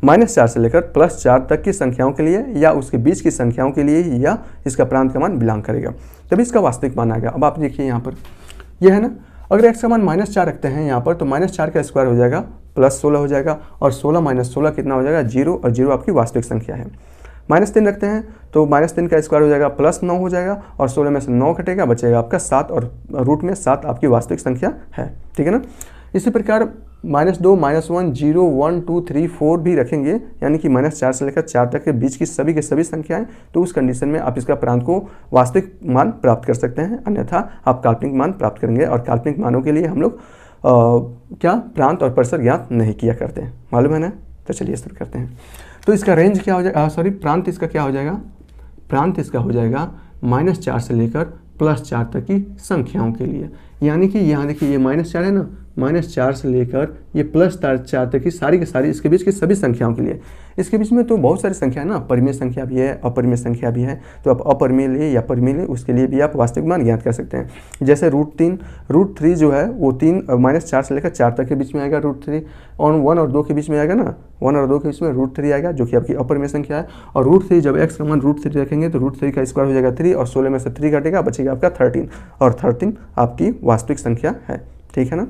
-4 से लेकर +4 तक की संख्याओं के लिए या उसके बीच की संख्याओं के लिए ही या इसका प्रांत का मान बिलोंग करेगा, तभी इसका वास्तविक मान आएगा। अब आप देखिए यहाँ पर यह है ना, अगर x का मान -4 रखते हैं यहाँ पर तो -4 का स्क्वायर हो जाएगा +16 हो जाएगा, और 16 माइनस 16 कितना हो जाएगा 0, और 0 आपकी वास्तविक संख्या है। -3 रखते हैं तो -3 का स्क्वायर हो जाएगा +9 हो जाएगा, और 16 में से 9 कटेगा, बचेगा आपका 7, और रूट में 7 आपकी वास्तविक संख्या है, ठीक है ना। इसी प्रकार -2, -1, 0, 1, 2, 3, 4 भी रखेंगे, यानी कि -4 से लेकर 4 तक के बीच की सभी के सभी संख्याएं, तो उस कंडीशन में आप इसका प्रांत को वास्तविक मान प्राप्त कर सकते हैं, अन्यथा आप काल्पनिक मान प्राप्त करेंगे। और काल्पनिक मानों के लिए हम लोग क्या प्रांत और परिसर ज्ञात नहीं किया करते हैं, मालूम है ना। तो चलिए शुरू करते हैं। तो इसका रेंज क्या हो जाएगा, प्रांत इसका क्या हो जाएगा, प्रांत इसका हो जाएगा -4 से लेकर +4 तक की संख्याओं के लिए। यानी कि यहाँ देखिए ये -4 है ना, -4 से लेकर ये +4 तक की सारी इसके बीच की सभी संख्याओं के लिए। इसके बीच में तो बहुत सारी संख्या है ना, परिमेय संख्या भी है, अपरिमेय संख्या भी है, तो आप अपरिमेय ले या परिमेय ले, उसके लिए भी आप वास्तविक मान ज्ञात कर सकते हैं। जैसे √3 जो है वो -4 से लेकर 4 तक के बीच में आएगा √3, और 1 और 2 के बीच में आएगा ना, 1 और 2 के बीच में √3 आएगा, जो कि आपकी अपरिमेय संख्या है। और √3 जब x का मान √3 रखेंगे तो √3 का स्क्वायर हो जाएगा 3, और 16 में से 3 घटेगा, बचेगा आपका 13, और 13 आपकी वास्तविक संख्या है, ठीक है ना।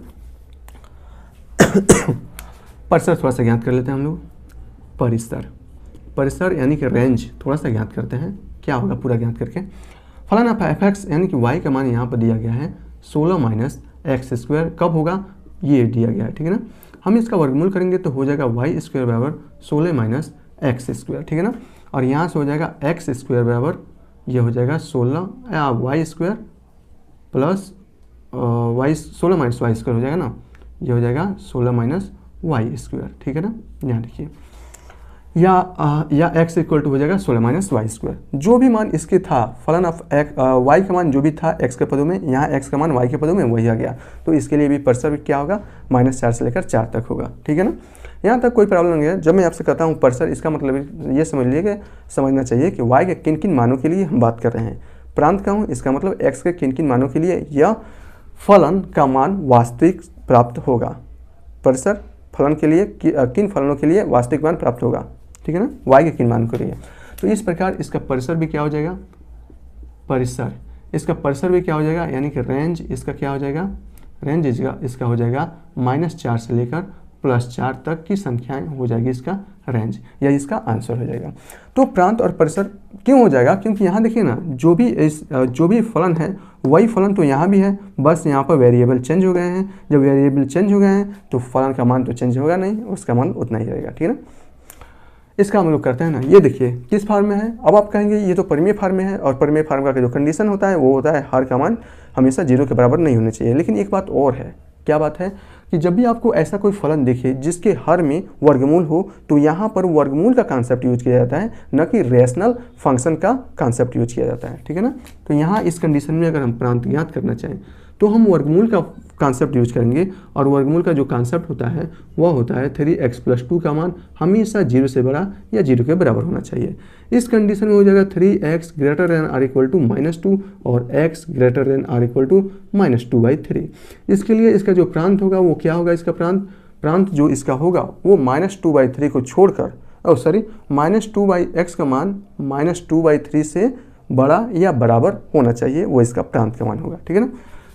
परिसर थोड़ा सा ज्ञात कर लेते हैं हम लोग। परिसर यानी कि रेंज थोड़ा सा ज्ञात करते हैं, क्या होगा पूरा ज्ञात करके। फलाना f(x) यानी कि y का मान यहाँ पर दिया गया है 16 माइनस x², कब होगा ये दिया गया है, ठीक है ना। हम इसका वर्गमूल करेंगे तो हो जाएगा y² बराबर 16 माइनस x², ठीक है ना। और यहाँ से हो जाएगा x² बराबर ये हो जाएगा 16 y² प्लस 16 माइनस y² हो जाएगा ना, ये हो जाएगा 16 माइनस y², ठीक है ना। यहाँ देखिए या x इक्वल टू हो जाएगा 16 माइनस y²। जो भी मान इसके था फलन ऑफ y का मान जो भी था x के पदों में, यहाँ x का मान y के पदों में वही आ गया, तो इसके लिए भी परिसर क्या होगा -4 से लेकर 4 तक होगा, ठीक है ना। यहाँ तक कोई प्रॉब्लम नहीं है। जब मैं आपसे कहता हूँ परिसर, इसका मतलब ये समझ लीजिए कि समझना चाहिए कि y के किन किन मानों के लिए हम बात कर रहे हैं। प्रांत का हूँ, इसका मतलब x के किन किन मानों के लिए यह फलन का मान वास्तविक प्राप्त होगा। परिसर फलन के लिए किन फलनों के लिए वास्तविक मान प्राप्त होगा, ठीक है ना, y के किन मान के लिए। तो इस प्रकार इसका परिसर भी क्या हो जाएगा, इसका परिसर भी क्या हो जाएगा, यानी कि रेंज इसका क्या हो जाएगा, रेंज इसका हो जाएगा -4 से लेकर +4 तक की संख्याएं हो जाएगी इसका रेंज, या इसका आंसर हो जाएगा। तो प्रांत और परिसर क्यों हो जाएगा, क्योंकि यहाँ देखिए ना, जो भी फलन है वही फलन तो यहाँ भी है, बस यहाँ पर वेरिएबल चेंज हो गए हैं। जब वेरिएबल चेंज हो गए हैं तो फलन का मान तो चेंज होगा नहीं, उसका मान उतना ही रहेगा, ठीक है ना। इसका हम लोग करते हैं ना, ये देखिए किस फॉर्म में है। अब आप कहेंगे ये तो परिमेय फॉर्म में है, और परिमेय फॉर्म का जो कंडीशन होता है वो होता है हर का मान हमेशा 0 के बराबर नहीं होने चाहिए। लेकिन एक बात और है, क्या बात है कि जब भी आपको ऐसा कोई फलन दिखे जिसके हर में वर्गमूल हो, तो यहाँ पर वर्गमूल का कॉन्सेप्ट यूज किया जाता है, न कि रेशनल फंक्शन का कॉन्सेप्ट यूज किया जाता है, ठीक है ना। तो यहाँ इस कंडीशन में अगर हम प्रांत ज्ञात करना चाहें तो हम वर्गमूल का कॉन्सेप्ट यूज करेंगे, और वर्गमूल का जो कॉन्सेप्ट होता है वह होता है 3x + 2 का मान हमेशा 0 से बड़ा या 0 के बराबर होना चाहिए। इस कंडीशन में हो जाएगा 3x > -2 और x > -2/3। इसके लिए इसका जो प्रांत होगा वो क्या होगा, इसका प्रांत जो इसका होगा वो -2/3 को छोड़कर -2/x का मान -2/3 से बड़ा या बराबर होना चाहिए, वो इसका प्रांत का मान होगा, ठीक है ना।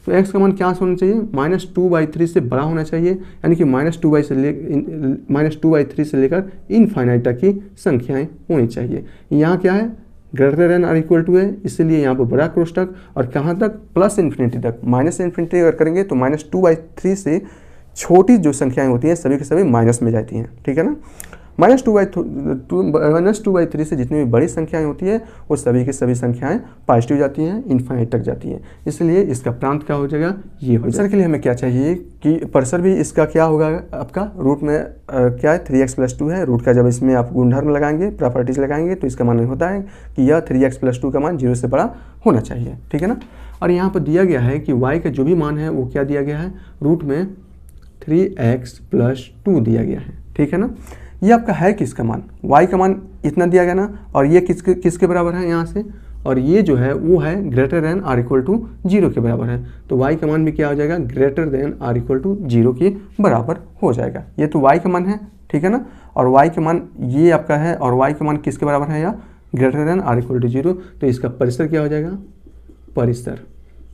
तो x का मान क्या होना चाहिए, -2/3 से बड़ा होना चाहिए, यानी कि -2/3 से लेकर इनफाइनाइट तक की संख्याएं होनी चाहिए। यहाँ क्या है, > है, इसलिए यहाँ पर बड़ा कोष्ठक, और कहाँ तक, +∞ तक। -∞ अगर करेंगे तो -2/3 से छोटी जो संख्याएं होती हैं सभी के सभी माइनस में जाती हैं, ठीक है ना। -2/3 से जितनी भी बड़ी संख्याएं होती है वो सभी की सभी संख्याएं पॉजिटिव जाती हैं, इनफाइनाइट तक जाती हैं, इसलिए इसका प्रांत क्या हो जाएगा, ये हो जाएगा। के लिए हमें क्या चाहिए कि परिसर भी इसका क्या होगा, आपका रूट में क्या है 3x + 2 है, रूट का जब इसमें आप गुणधर्म लगाएंगे, प्रॉपर्टीज लगाएंगे, तो इसका मान होता है कि यह 3x + 2 का मान 0 से बड़ा होना चाहिए, ठीक है ना। और यहाँ पर दिया गया है कि y का जो भी मान है वो क्या दिया गया है, रूट में 3x + 2 दिया गया है, ठीक है ना। ये आपका है किसका मान, y का मान इतना दिया गया ना, और ये किसके बराबर है यहाँ से, और ये जो है वो है > 0 के बराबर है, तो y का मान भी क्या हो जाएगा, > 0 के बराबर हो जाएगा। ये तो y का मान है, ठीक है ना, और y का मान ये आपका है, और y का मान किसके बराबर है, या > 0, तो इसका परिसर क्या हो जाएगा, परिसर,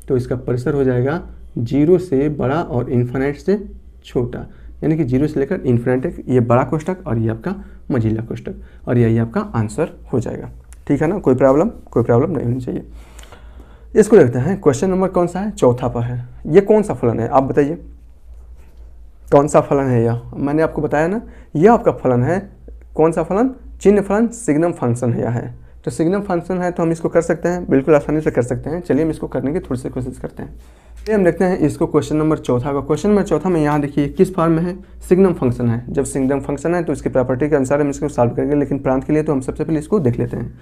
तो इसका परिसर हो जाएगा 0 से बड़ा और इनफाइनाइट से छोटा, यानी कि 0 से लेकर इन्फिनिटी तक, ये बड़ा कोष्टक और ये आपका मझिला कोष्टक, और यही आपका आंसर हो जाएगा। ठीक है ना, कोई प्रॉब्लम नहीं होनी चाहिए। इसको देखते हैं, क्वेश्चन नंबर कौन सा है, चौथा पर है। ये कौन सा फलन है आप बताइए, कौन सा फलन है यह? मैंने आपको बताया ना, यह आपका फलन है। कौन सा फलन? चिन्ह फलन, सिग्नम फंक्शन है यह है। तो सिग्नम फंक्शन है तो हम इसको कर सकते हैं, बिल्कुल आसानी से कर सकते हैं। चलिए हम इसको करने की थोड़ी सी कोशिश करते हैं। ये हम देखते हैं इसको, क्वेश्चन नंबर चौथा का। क्वेश्चन नंबर चौथा में यहाँ देखिए किस फॉर्म में है, सिग्नम फंक्शन है। जब सिग्नम फंक्शन है तो इसकी प्रॉपर्टी के अनुसार हम इसको सॉल्व करेंगे, लेकिन प्रांत के लिए तो हम सबसे पहले इसको देख लेते हैं।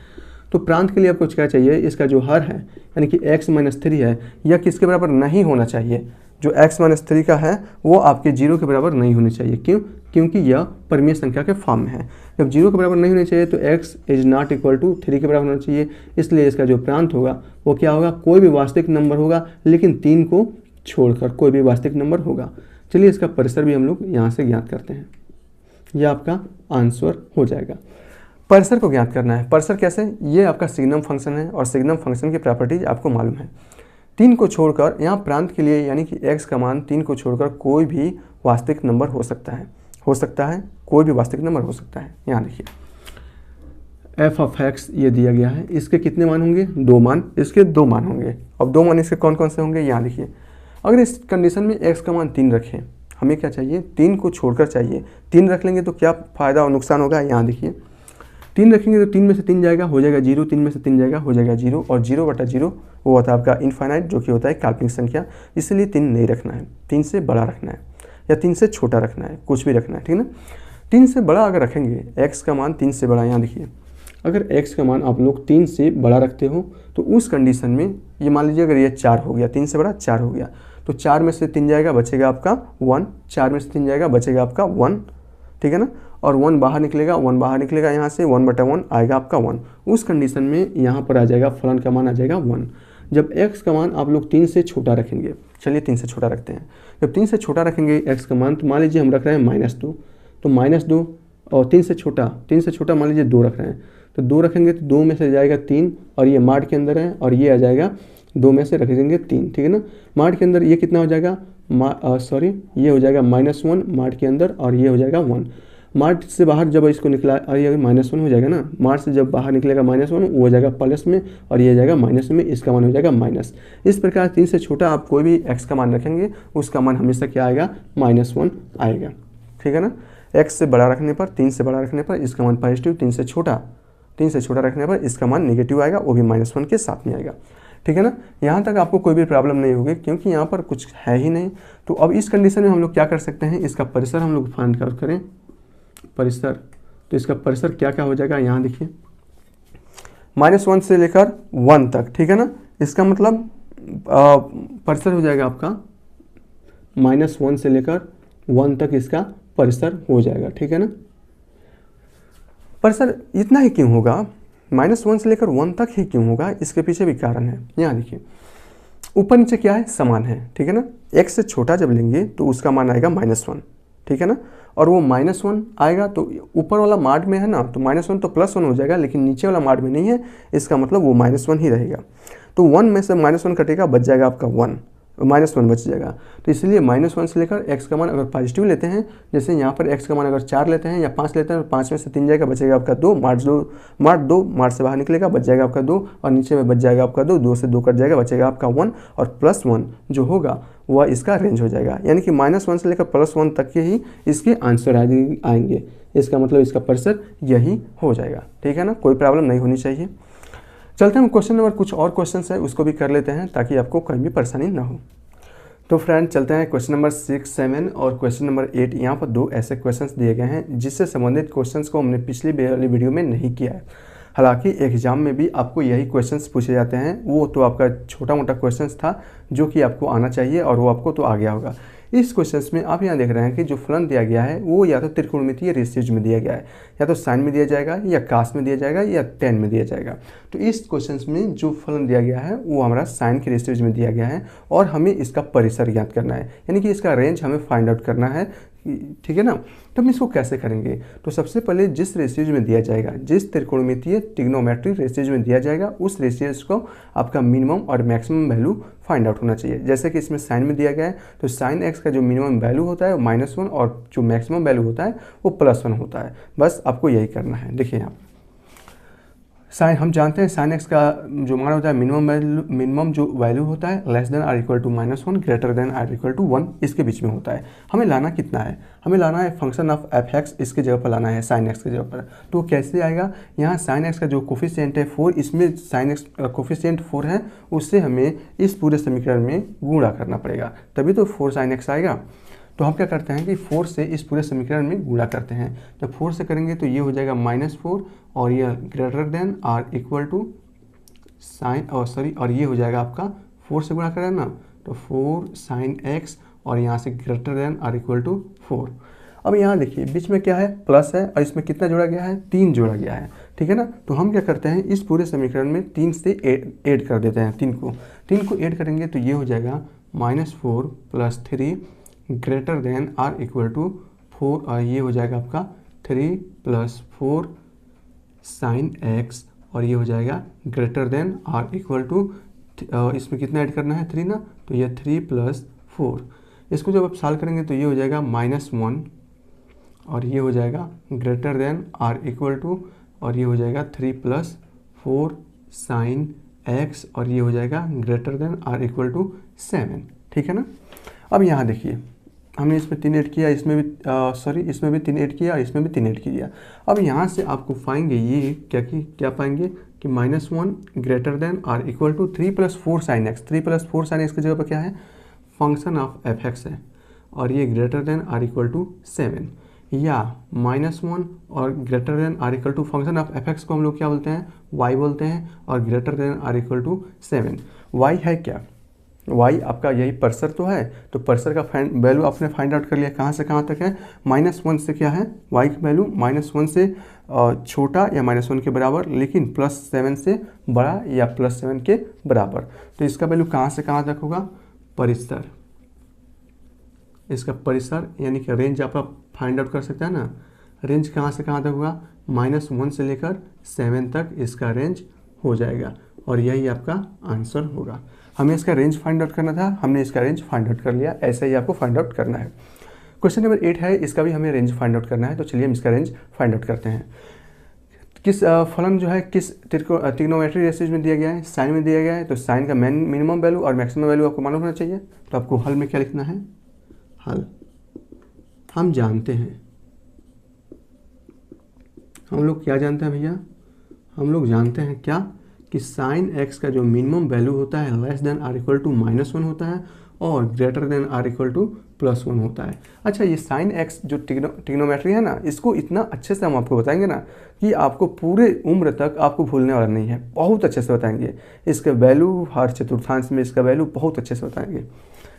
तो प्रांत के लिए आपको क्या चाहिए, इसका जो हर है यानी कि x-3 है, यह किसके बराबर नहीं होना चाहिए। जो x-3 का है वो आपके 0 के बराबर नहीं होनी चाहिए। क्यों? क्योंकि यह परिमेय संख्या के फॉर्म में है। जब 0 के बराबर नहीं होनी चाहिए तो x is not equal to 3 के बराबर होना चाहिए। इसलिए इसका जो प्रांत होगा वो क्या होगा, कोई भी वास्तविक नंबर होगा, लेकिन 3 को छोड़कर कोई भी वास्तविक नंबर होगा। चलिए इसका परिसर भी हम लोग यहाँ से ज्ञात करते हैं, यह आपका आंसर हो जाएगा। परिसर को ज्ञात करना है। परिसर कैसे? ये आपका सिग्नम फंक्शन है और सिग्नम फंक्शन की प्रॉपर्टीज आपको मालूम है। 3 को छोड़कर यहाँ प्रांत के लिए यानी कि x का मान 3 को छोड़कर कोई भी वास्तविक नंबर हो सकता है, कोई भी वास्तविक नंबर हो सकता है। यहाँ देखिए f ऑफ x ये दिया गया है, इसके कितने मान होंगे, 2 मान, इसके 2 मान होंगे। अब 2 मान इसके कौन कौन से होंगे, यहाँ देखिए। अगर इस कंडीशन में x का मान 3 रखें, हमें क्या चाहिए, 3 को छोड़कर चाहिए। 3 रख लेंगे तो क्या फ़ायदा और नुकसान होगा, यहाँ देखिए। 3 रखेंगे तो 3 में से 3 जाएगा, हो जाएगा 0, 3 में से 3 जाएगा, हो जाएगा 0, और 0/0 वो होता है आपका इनफाइनाइट, जो कि होता है काल्पनिक संख्या। इसलिए 3 नहीं रखना है, 3 से बड़ा रखना है या 3 से छोटा रखना है, कुछ भी रखना है, ठीक है ना। 3 से बड़ा अगर रखेंगे, x का मान 3 से बड़ा, यहाँ देखिए, अगर x का मान आप लोग 3 से बड़ा रखते हो तो उस कंडीशन में ये मान लीजिए अगर ये 4 हो गया, 3 से बड़ा 4 हो गया, तो 4 में से 3 जाएगा, बचेगा आपका 1, 4 में से 3 जाएगा, बचेगा आपका 1, ठीक है ना। और 1 बाहर निकलेगा, 1 बाहर निकलेगा, यहाँ से 1/1 आएगा आपका 1। उस कंडीशन में यहाँ पर आ जाएगा फलन का मान आ जाएगा 1। जब x का मान आप लोग 3 से छोटा रखेंगे, चलिए 3 से छोटा रखते हैं। जब 3 से छोटा रखेंगे x का मान, तो मान लीजिए हम रख रहे हैं -2, तो -2 और 3 से छोटा मान लीजिए 2 रख रहे हैं, तो 2 रखेंगे तो 2 में से जाएगा 3, और ये मार्ड के अंदर है, और ये आ जाएगा 2 में से रख देंगे 3, ठीक है ना। मार्ड के अंदर ये कितना हो जाएगा, ये हो जाएगा -1 मार्ड के अंदर, और ये हो जाएगा 1। मार्ट से बाहर जब इसको निकला, और ये -1 हो जाएगा ना, मार्ट से जब बाहर निकलेगा -1 वो हो जाएगा प्लस में, और ये जाएगा माइनस में, इसका मान हो जाएगा माइनस। इस प्रकार 3 से छोटा आप कोई भी x का मान रखेंगे, उसका मान हमेशा क्या आएगा, -1 आएगा, ठीक है ना। x से बड़ा रखने पर, 3 से बड़ा रखने पर इसका मान पॉजिटिव, 3 से छोटा रखने पर इसका मान नेगेटिव आएगा, वो भी -1 के साथ में आएगा, ठीक है ना। यहाँ तक आपको कोई भी प्रॉब्लम नहीं होगी, क्योंकि यहाँ पर कुछ है ही नहीं। तो अब इस कंडीशन में हम लोग क्या कर सकते हैं, इसका परिसर हम लोग फाइंड आउट करें। परिसर, तो इसका परिसर क्या क्या हो जाएगा, यहाँ देखिए, -1 से लेकर 1 तक, ठीक है ना। इसका मतलब परिसर हो जाएगा आपका -1 से लेकर 1 तक इसका परिसर हो जाएगा, ठीक है ना। परिसर इतना ही क्यों होगा, -1 से लेकर 1 तक ही क्यों होगा, इसके पीछे भी कारण है। यहाँ देखिए, ऊपर नीचे क्या है, समान है, ठीक है ना। x से छोटा जब लेंगे तो उसका मान आएगा -1, ठीक है ना, और वो -1 आएगा तो ऊपर वाला मार्ड में है ना, तो -1 तो +1 हो जाएगा, लेकिन नीचे वाला मार्ड में नहीं है, इसका मतलब वो -1 ही रहेगा। तो 1 में से -1 कटेगा, बच जाएगा आपका 1, -1 बच जाएगा। तो इसलिए -1 से लेकर x का मान अगर पॉजिटिव लेते हैं, जैसे यहाँ पर x का मान अगर 4 लेते हैं या 5 लेते हैं, तो 5 में से 3 जाएगा, बचेगा आपका 2, मार्ड से बाहर निकलेगा, बच जाएगा आपका 2, और नीचे में बच जाएगा आपका 2, 2 से 2 कट जाएगा, बचेगा आपका 1, और +1 जो होगा वह इसका रेंज हो जाएगा। यानी कि -1 से लेकर +1 तक के ही इसके आंसर आएंगे। इसका मतलब इसका परिसर यही हो जाएगा, ठीक है ना, कोई प्रॉब्लम नहीं होनी चाहिए। चलते हैं क्वेश्चन नंबर, कुछ और क्वेश्चन है उसको भी कर लेते हैं ताकि आपको कहीं भी परेशानी ना हो। तो फ्रेंड चलते हैं क्वेश्चन नंबर 6, 7 और क्वेश्चन नंबर 8। यहाँ पर 2 ऐसे क्वेश्चंस दिए गए हैं जिससे संबंधित क्वेश्चंस को हमने पिछली वाली वीडियो में नहीं किया है। हालांकि एग्जाम में भी आपको यही क्वेश्चंस पूछे जाते हैं, वो तो आपका छोटा मोटा क्वेश्चंस था जो कि आपको आना चाहिए, और वो आपको तो आ गया होगा। इस क्वेश्चंस में आप यहाँ देख रहे हैं कि जो फलन दिया गया है वो या तो त्रिकोणमितीय रेशियोज में दिया गया है, या तो साइन में दिया जाएगा, या कास में दिया जाएगा, या टेन में दिया जाएगा। तो इस क्वेश्चंस में जो फलन दिया गया है वो हमारा साइन के रेशियोज में दिया गया है, और हमें इसका परिसर ज्ञात करना है, यानी कि इसका रेंज हमें फाइंड आउट करना है ठीक है ना। तो हम इसको कैसे करेंगे, तो सबसे पहले जिस रेशियोज में दिया जाएगा, जिस त्रिकोणमितीय ट्रिग्नोमेट्री रेशियोज में दिया जाएगा, उस रेशियोज को आपका मिनिमम और मैक्सिमम वैल्यू फाइंड आउट होना चाहिए। जैसे कि इसमें साइन में दिया गया है, तो साइन एक्स का जो मिनिमम वैल्यू होता है वो -1 और जो मैक्सिमम वैल्यू होता है वो +1 होता है। बस आपको यही करना है। देखिए यहाँ साइन, हम जानते हैं साइन एक्स का जो मान होता है मिनिमम जो वैल्यू होता है less than or equal to -1 greater than or equal to 1, इसके बीच में होता है। हमें लाना कितना है, हमें लाना है फंक्शन ऑफ एफ एक्स, इसके जगह पर लाना है साइन एक्स के जगह पर। तो कैसे आएगा, यहाँ साइन एक्स का जो कोफिशिएंट है 4, इसमें साइन एक्स कोफिशिएंट 4 है, उससे हमें इस पूरे समीकरण में गुणा करना पड़ेगा, तभी तो 4 साइन एक्स आएगा। तो हम क्या करते हैं कि 4 से इस पूरे समीकरण में गुणा करते हैं। जब 4 से करेंगे तो ये हो जाएगा -4 और ये greater than or equal to sign और ये हो जाएगा आपका 4 से गुणा करें ना, तो 4 साइन एक्स और यहाँ से greater than or equal to 4। अब यहाँ देखिए बीच में क्या है, प्लस है और इसमें कितना जोड़ा गया है, 3 जोड़ा गया है, ठीक है ना। तो हम क्या करते हैं इस पूरे समीकरण में 3 से ऐड कर देते हैं, 3 को ऐड करेंगे तो ये हो जाएगा -4 + 3 greater than or equal to 4 और ये हो जाएगा आपका 3 + 4 साइन एक्स और ये हो जाएगा greater than or equal to, इसमें कितना ऐड करना है 3 ना, तो ये 3 + 4। इसको जब आप सॉल्व करेंगे तो ये हो जाएगा -1 और ये हो जाएगा greater than or equal to और ये हो जाएगा 3 + 4 साइन एक्स और ये हो जाएगा greater than or equal to 7, ठीक है ना। अब यहाँ देखिए हमने इसमें 3 ऐड किया, इसमें भी इसमें भी 3 ऐड किया और इसमें भी 3 ऐड किया। अब यहाँ से आपको पाएंगे ये क्या पाएंगे कि -1 greater than or equal to 3 + 4 sine x, 3 + 4 sine x की जगह पर क्या है, फंक्शन ऑफ एफ एक्स है और ये greater than or equal to 7, या -1 और greater than or equal to function of f x को हम लोग क्या बोलते हैं, वाई बोलते हैं और greater than or equal to 7। Y है क्या, y आपका यही पर्सर तो है, तो पर्सर का वैल्यू आपने फाइंड आउट कर लिया, कहाँ से कहाँ तक है, -1 से क्या है, y की वैल्यू -1 से छोटा या -1 के बराबर, लेकिन +7 से बड़ा या +7 के बराबर। तो इसका वैल्यू कहाँ से कहाँ तक होगा, परिसर, इसका परिसर यानी कि रेंज आप फाइंड आउट कर सकते हैं ना, रेंज कहाँ से कहाँ तक होगा, -1 से लेकर 7 तक इसका रेंज हो जाएगा और यही आपका आंसर होगा। हमें इसका रेंज फाइंड आउट करना था, हमने इसका रेंज फाइंड आउट कर लिया, ऐसे ही आपको फाइंड आउट करना है। क्वेश्चन नंबर 8 है, इसका भी हमें रेंज फाइंड आउट करना है, तो चलिए हम इसका रेंज फाइंड आउट करते हैं। किस फलन जो है किस ट्रिग्नोमेट्री रेशियोज में दिया गया है, साइन में दिया गया है, तो साइन का मिनिमम वैल्यू और मैक्सिमम वैल्यू आपको मालूम होना चाहिए। तो आपको हल में क्या लिखना है, हल हम जानते हैं, हम लोग क्या जानते हैं भैया, हम लोग जानते हैं क्या कि साइन एक्स का जो मिनिमम वैल्यू होता है less than or equal to -1 होता है और greater than or equal to +1 होता है। अच्छा, ये साइन एक्स जो ट्रिग्नोमेट्री है ना, इसको इतना अच्छे से हम आपको बताएंगे ना कि आपको पूरे उम्र तक आपको भूलने वाला नहीं है, बहुत अच्छे से बताएंगे। इसका वैल्यू हर चतुर्थांश में इसका वैल्यू बहुत अच्छे से बताएंगे,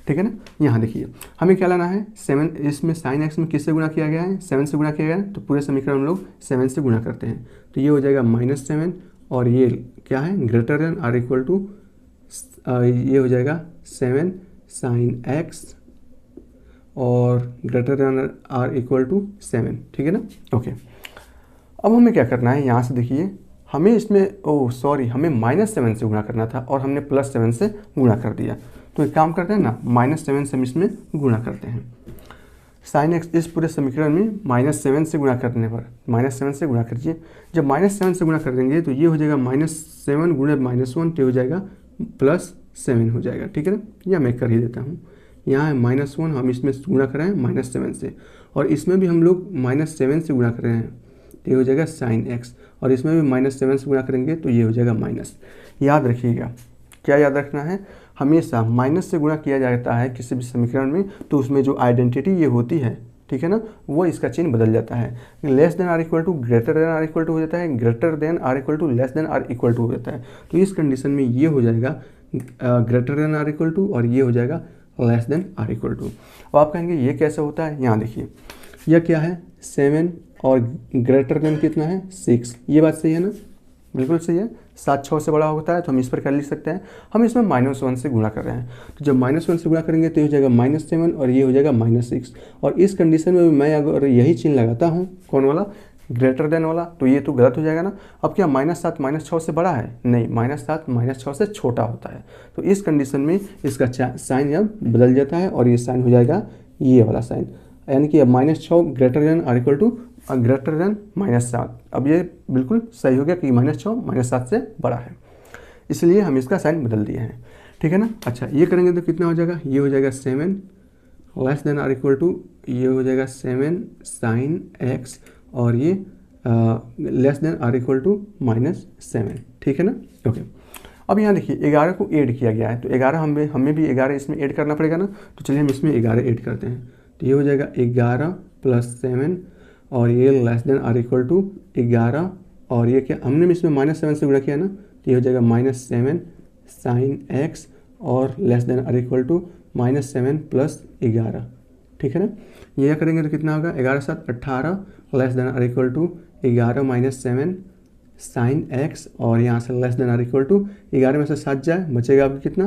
ठीक है ना। यहाँ देखिए हमें क्या लाना है, 7, इसमें साइन एक्स में किससे गुणा किया गया है, 7 से गुणा किया गया है, तो पूरे समीकरण हम लोग 7 से गुणा करते हैं, तो ये हो जाएगा -7 और ये क्या है, greater than or equal to, ये हो जाएगा 7 साइन एक्स और greater than or equal to 7, ठीक है ना। ओके, अब हमें क्या करना है, यहाँ से देखिए हमें इसमें हमें -7 से गुणा करना था और हमने +7 से गुणा कर दिया। तो एक काम करते हैं ना, -7 से हम इसमें गुणा करते हैं। साइन एक्स इस पूरे समीकरण में -7 से गुणा करने पर -7 से गुणा करिए, जब -7 से गुणा कर देंगे तो ये हो जाएगा -7 गुणे -1, तो हो जाएगा +7 हो जाएगा, ठीक है ना। या मैं कर ही देता हूँ, यहाँ है -1, हम इसमें गुणा कर रहे हैं -7 से और इसमें भी हम लोग -7 से गुणा कर रहे हैं, तो ये हो जाएगा साइन एक्स और इसमें भी -7 से गुणा करेंगे तो ये हो जाएगा माइनस। याद रखिएगा, क्या याद रखना है, हमेशा माइनस से गुणा किया जाता है किसी भी समीकरण में, तो उसमें जो आइडेंटिटी ये होती है, ठीक है ना, वो इसका चिन्ह बदल जाता है। Less than or equal to greater than or equal to हो जाता है, greater than or equal to less than or equal to हो जाता है। तो इस कंडीशन में ये हो जाएगा greater than or equal to और ये हो जाएगा less than or equal to. अब आप कहेंगे ये कैसे होता है, यहाँ देखिए यह क्या है 7 और ग्रेटर देन कितना है 6, ये बात सही है ना, बिल्कुल सही है। 7 6 से बड़ा होता है तो हम इस प्रकार लिख सकते हैं, हम इसमें -1 से गुणा कर रहे हैं। तो जब -1 से गुणा करेंगे तो ये हो जाएगा -7 और ये हो जाएगा -6। और इस कंडीशन में भी मैं अगर यही चिन्ह लगाता हूँ, कौन वाला, ग्रेटर देन वाला, तो ये तो गलत हो जाएगा ना। अब क्या -7 -6 से बड़ा है? नहीं, -7 -6 से छोटा होता है। तो इस कंडीशन में इसका साइन अब बदल जाता है और ये साइन हो जाएगा ये वाला साइन, यानी कि अब -6 ग्रेटर देन और इक्वल टू ग्रेटर देन -7। अब ये बिल्कुल सही हो गया कि -6 -7 से बड़ा है, इसलिए हम इसका साइन बदल दिए हैं, ठीक है ना। अच्छा, ये करेंगे तो कितना हो जाएगा, ये हो जाएगा 7 लेस देन और इक्वल टू, ये हो जाएगा 7 साइन x और ये लेस देन और इक्वल टू -7, ठीक है ना। ओके, अब यहाँ देखिए 11 को ऐड किया गया है, तो 11 हमें भी 11 इसमें ऐड करना पड़ेगा ना। तो चलिए हम इसमें 11 ऐड करते हैं, तो ये हो जाएगा 11 + 7 और ये लेस देन और इक्वल टू 11 और ये क्या, हमने भी इसमें -7 से गुणा किया ना, तो ये हो जाएगा -7 साइन x और लेस देन और इक्वल टू -7 + 11, ठीक है ना। ये करेंगे तो कितना होगा, 11 7 18 लेस देन और इक्वल टू 11 - 7 साइन x और यहाँ से लेस देन और इक्वल टू 11 में से 7 जाए, बचेगा आपको कितना,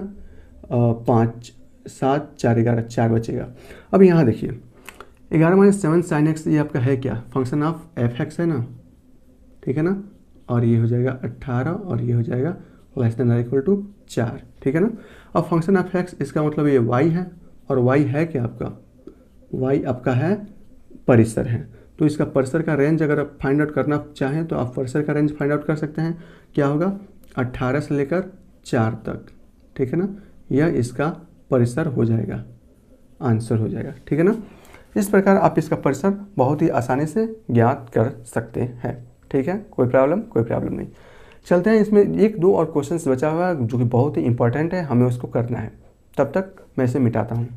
5 7 4 11 4 बचेगा। अब यहाँ देखिए 11 - 7 साइन x ये आपका है क्या, फंक्शन ऑफ f(x) है ना, ठीक है ना। और ये हो जाएगा 18 और ये हो जाएगा लेस देन और इक्वल टू 4, ठीक है ना। अब फंक्शन ऑफ x इसका मतलब ये y है, और y है क्या आपका, y आपका है परिसर है। तो इसका परिसर का रेंज अगर आप फाइंड आउट करना चाहें तो आप परिसर का रेंज फाइंड आउट कर सकते हैं। क्या होगा, 18 से लेकर 4 तक, ठीक है ना। यह इसका परिसर हो जाएगा, आंसर हो जाएगा, ठीक है ना। इस प्रकार आप इसका परिसर बहुत ही आसानी से ज्ञात कर सकते हैं, ठीक है। कोई प्रॉब्लम नहीं। चलते हैं, इसमें 1 2 और क्वेश्चन बचा हुआ है जो कि बहुत ही इंपॉर्टेंट है, हमें उसको करना है। तब तक मैं इसे मिटाता हूँ।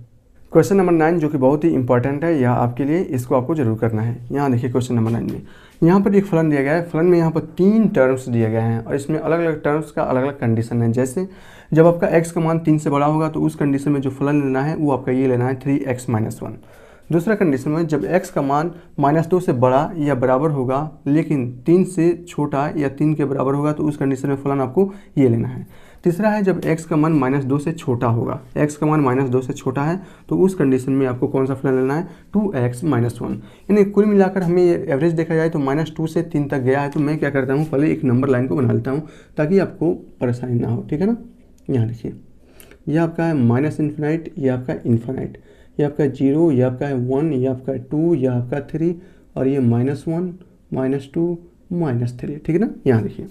क्वेश्चन नंबर 9 जो कि बहुत ही इंपॉर्टेंट है, यह आपके लिए, इसको आपको जरूर करना है। यहाँ देखिए क्वेश्चन नंबर 9 में यहाँ पर एक फलन दिया गया है। फलन में यहाँ पर 3 टर्म्स दिए गए हैं और इसमें अलग अलग टर्म्स का अलग अलग कंडीशन है। जैसे जब आपका x का मान 3 से बड़ा होगा तो उस कंडीशन में जो फलन लेना है वो आपका ये लेना है 3x - 1। दूसरा कंडीशन में जब x का मान -2 से बड़ा या बराबर होगा लेकिन 3 से छोटा या 3 के बराबर होगा तो उस कंडीशन में फलन आपको ये लेना है। तीसरा है जब x का मान -2 से छोटा होगा, x का मान -2 से छोटा है तो उस कंडीशन में आपको कौन सा फलन लेना है, 2x - 1। यानी कुल मिलाकर हमें एवरेज देखा जाए तो -2 से 3 तक गया है। तो मैं क्या करता हूँ, पहले एक नंबर लाइन को बना लेता हूँ ताकि आपको परेशानी ना हो, ठीक है ना। यहाँ देखिए यह आपका है -∞, यह आपका इन्फिनाइट, ये आपका 0, ये आपका है 1, ये आपका 2, ये आपका 3 और ये -1 -2 -3, ठीक है ना। यहाँ देखिए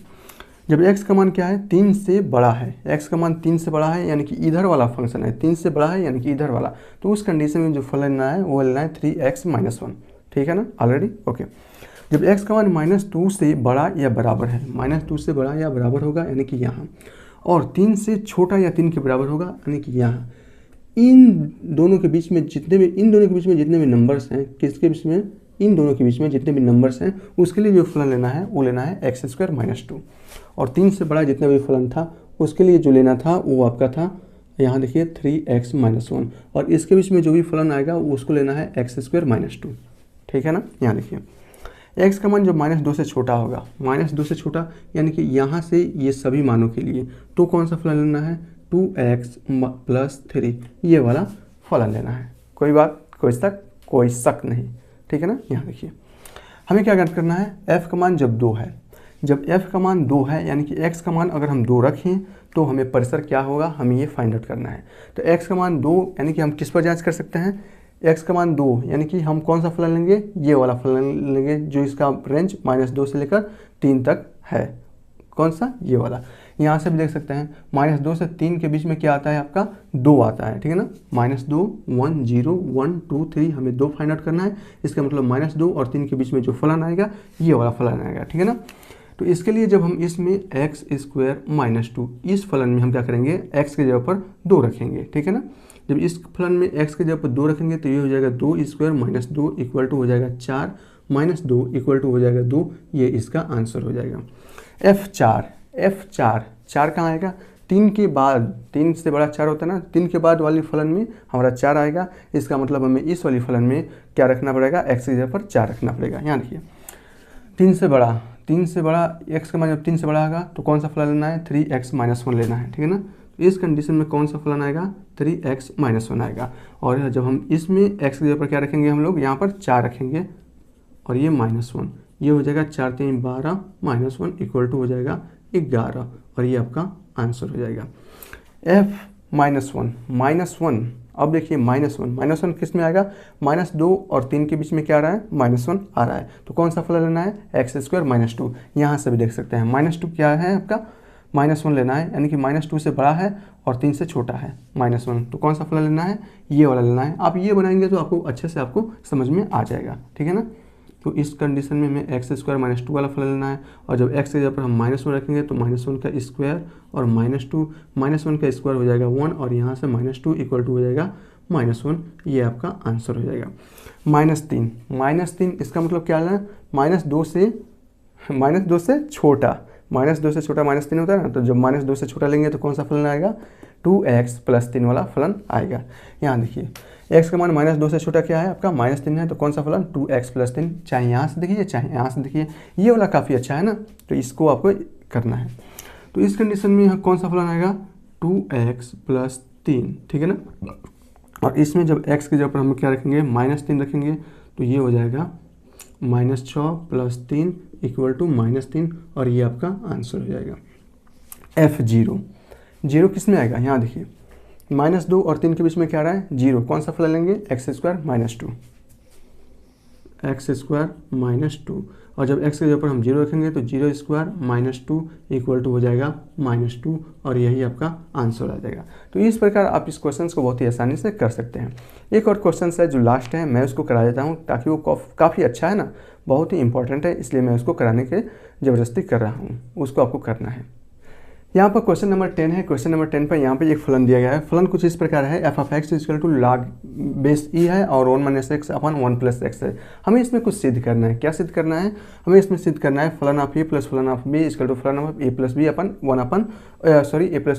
जब x का मान क्या है, 3 से बड़ा है, x का मान 3 से बड़ा है यानी कि इधर वाला फंक्शन है, 3 से बड़ा है यानी कि इधर वाला, तो उस कंडीशन में जो फलन लेना है वो लेना है 3x - 1, ठीक है ना ऑलरेडी। ओके, जब x का मान -2 से बड़ा या बराबर है, -2 से बड़ा या बराबर होगा यानी कि यहाँ, और 3 से छोटा या 3 के बराबर होगा यानी कि यहाँ, इन दोनों के बीच में जितने भी नंबर्स हैं, किसके बीच में, इन दोनों के बीच में जितने भी नंबर्स हैं उसके लिए जो फलन लेना है वो लेना है x² - 2। और 3 से बड़ा जितना भी फलन था उसके लिए जो लेना था वो आपका था, यहाँ देखिए 3x - 1, और इसके बीच में जो भी फलन आएगा वो उसको लेना है x² - 2, ठीक है ना। यहाँ देखिए x का मान जब -2 से छोटा होगा, -2 से छोटा यानी कि यहाँ से ये सभी मानों के लिए, तो कौन सा फलन लेना है, 2x + 3, ये वाला फलन लेना है। कोई शक नहीं, ठीक है ना। यहाँ देखिए हमें क्या ज्ञात करना है, f का मान जब 2 है, जब f का मान 2 है यानी कि x का मान अगर हम 2 रखें तो हमें परिसर क्या होगा, हमें ये फाइंड आउट करना है। तो x का मान 2 यानी कि हम किस पर जांच कर सकते हैं, x का मान 2 यानी कि हम कौन सा फलन लेंगे, ये वाला फलन लेंगे जो इसका रेंज -2 से लेकर 3 तक है। कौन सा, ये वाला। यहाँ से भी देख सकते हैं -2 से 3 के बीच में क्या आता है, आपका 2 आता है, ठीक है ना। -2 1 0 1 2 3 हमें 2 फाइंड आउट करना है। इसका मतलब -2 और 3 के बीच में जो फलन आएगा ये वाला फलन आएगा, ठीक है ना। तो इसके लिए जब हम इसमें x² - 2, इस फलन में हम क्या करेंगे, x के जगह पर 2 रखेंगे, ठीक है ना। जब इस फलन में x के जगह पर 2 रखेंगे तो ये हो जाएगा 2² - 2 इक्वल टू हो जाएगा 4, -2 इक्वल टू हो जाएगा 2, ये इसका आंसर हो जाएगा। f4 4 कहाँ आएगा, 3 के बाद, 3 से बड़ा 4 होता है ना, 3 के बाद वाली फलन में हमारा 4 आएगा। इसका मतलब हमें इस वाली फलन में क्या रखना पड़ेगा, x की जगह पर 4 रखना पड़ेगा। यहाँ देखिए 3 से बड़ा 3 से बड़ा, x का मान जब 3 से बड़ा होगा तो कौन सा फलन लेना है, 3x - 1 लेना है, ठीक है ना। तो इस कंडीशन में कौन सा फलन आएगा, 3x - 1 आएगा। और जब हम इसमें x की जगह पर क्या रखेंगे, हम लोग यहाँ पर 4 रखेंगे और ये -1, ये हो जाएगा 4 × 3 = 12 -1 इक्वल टू हो जाएगा 11 और ये आपका आंसर हो जाएगा। f-1 अब देखिए -1 किस में आएगा, -2 और 3 के बीच में क्या आ रहा है, -1 आ रहा है। तो कौन सा फलन लेना है, x² - 2। यहाँ से भी देख सकते हैं -2 क्या है आपका, -1 लेना है, यानी कि -2 से बड़ा है और 3 से छोटा है -1। तो कौन सा फलन लेना है, ये वाला लेना है। आप ये बनाएंगे तो आपको अच्छे से आपको समझ में आ जाएगा, ठीक है ना। तो इस कंडीशन में हमें x² - 2 वाला फलन लेना है और जब x की जगह पर हम -1 रखेंगे तो -1 का स्क्वायर और -1 का स्क्वायर हो जाएगा 1 और यहाँ से -2 इक्वल टू हो जाएगा -1, ये आपका आंसर हो जाएगा। -3 इसका मतलब क्या है, -2 से छोटा, -2 से छोटा -3 होता है ना। तो जब -2 से छोटा लेंगे तो कौन सा फलन आएगा, 2x + 3 वाला फलन आएगा। यहाँ देखिए x का मान -2 से छोटा क्या है आपका, -3 है। तो कौन सा फलन, 2x + 3, चाहे यहाँ से देखिए चाहे यहाँ से देखिए, ये वाला काफ़ी अच्छा है ना। तो इसको आपको करना है। तो इस कंडीशन में यहाँ कौन सा फलन आएगा, 2x + 3, ठीक है ना। और इसमें जब x की जगह पर हम क्या रखेंगे, -3 रखेंगे तो ये हो जाएगा -6 + 3 इक्वल टू -3 और ये आपका आंसर हो जाएगा। f0 किस में आएगा, यहाँ देखिए -2 और 3 के बीच में क्या आ रहा है, 0। कौन सा फलन लेंगे, x² - 2 और जब x की जगह पर हम 0 रखेंगे तो 0² - 2 इक्वल टू हो जाएगा -2 और यही आपका आंसर आ जाएगा। तो इस प्रकार आप इस क्वेश्चन को बहुत ही आसानी से कर सकते हैं। एक और क्वेश्चन है जो लास्ट है, मैं उसको करा देता हूँ ताकि वो काफ़ी अच्छा है ना, बहुत ही इंपॉर्टेंट है, इसलिए मैं उसको कराने के ज़बरदस्ती कर रहा हूँ। उसको आपको करना है। यहाँ पर क्वेश्चन नंबर 10 है। क्वेश्चन नंबर 10 पर यहाँ पे एक फलन दिया गया है। फलन कुछ इस प्रकार है, f(x) = log बेस e है और 1 - x अपन 1 + x है। हमें इसमें कुछ सिद्ध करना है। क्या सिद्ध करना है, हमें इसमें सिद्ध करना है फलन ऑफ a प्लस फलन ऑफ b = फलन of a + b upon a +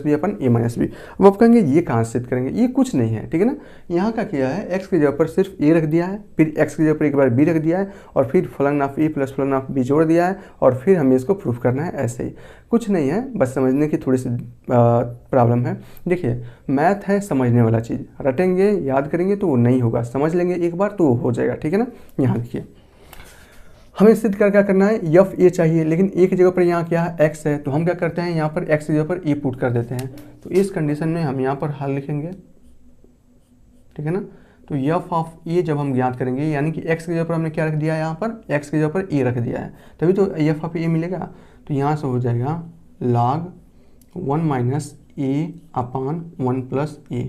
b upon a - b। अब आप कहेंगे ये कहाँ से सिद्ध करेंगे, ये कुछ नहीं है, ठीक है ना। यहाँ का क्या है, x की जगह पर सिर्फ a रख दिया है, फिर x की जगह पर एक बार b रख दिया है और फिर फलन ऑफ a प्लस फलन ऑफ b जोड़ दिया है और फिर हमें इसको प्रूफ करना है। ऐसे ही कुछ नहीं है, बस समझने की थोड़ी सी प्रॉब्लम है। देखिए मैथ है समझने वाला चीज़, रटेंगे याद करेंगे तो वो नहीं होगा, समझ लेंगे एक बार तो वो हो जाएगा, ठीक है ना। यहाँ देखिए हमें सिद्ध कर क्या करना है, एफ ए चाहिए, लेकिन ए की जगह पर यहाँ क्या है, एक्स है। तो हम क्या करते हैं, यहाँ पर एक्स की जगह पर ए पुट कर देते हैं। तो इस कंडीशन में हम यहाँ पर हल लिखेंगे, ठीक है ना। तो एफ ऑफ ए जब हम ज्ञात करेंगे, यानी कि एक्स की जगह पर हमने क्या रख दिया है, यहाँ पर एक्स की जगह पर ए रख दिया है, तभी तो एफ ऑफ ए मिलेगा। तो यहाँ से हो जाएगा log 1 - a/1 + a,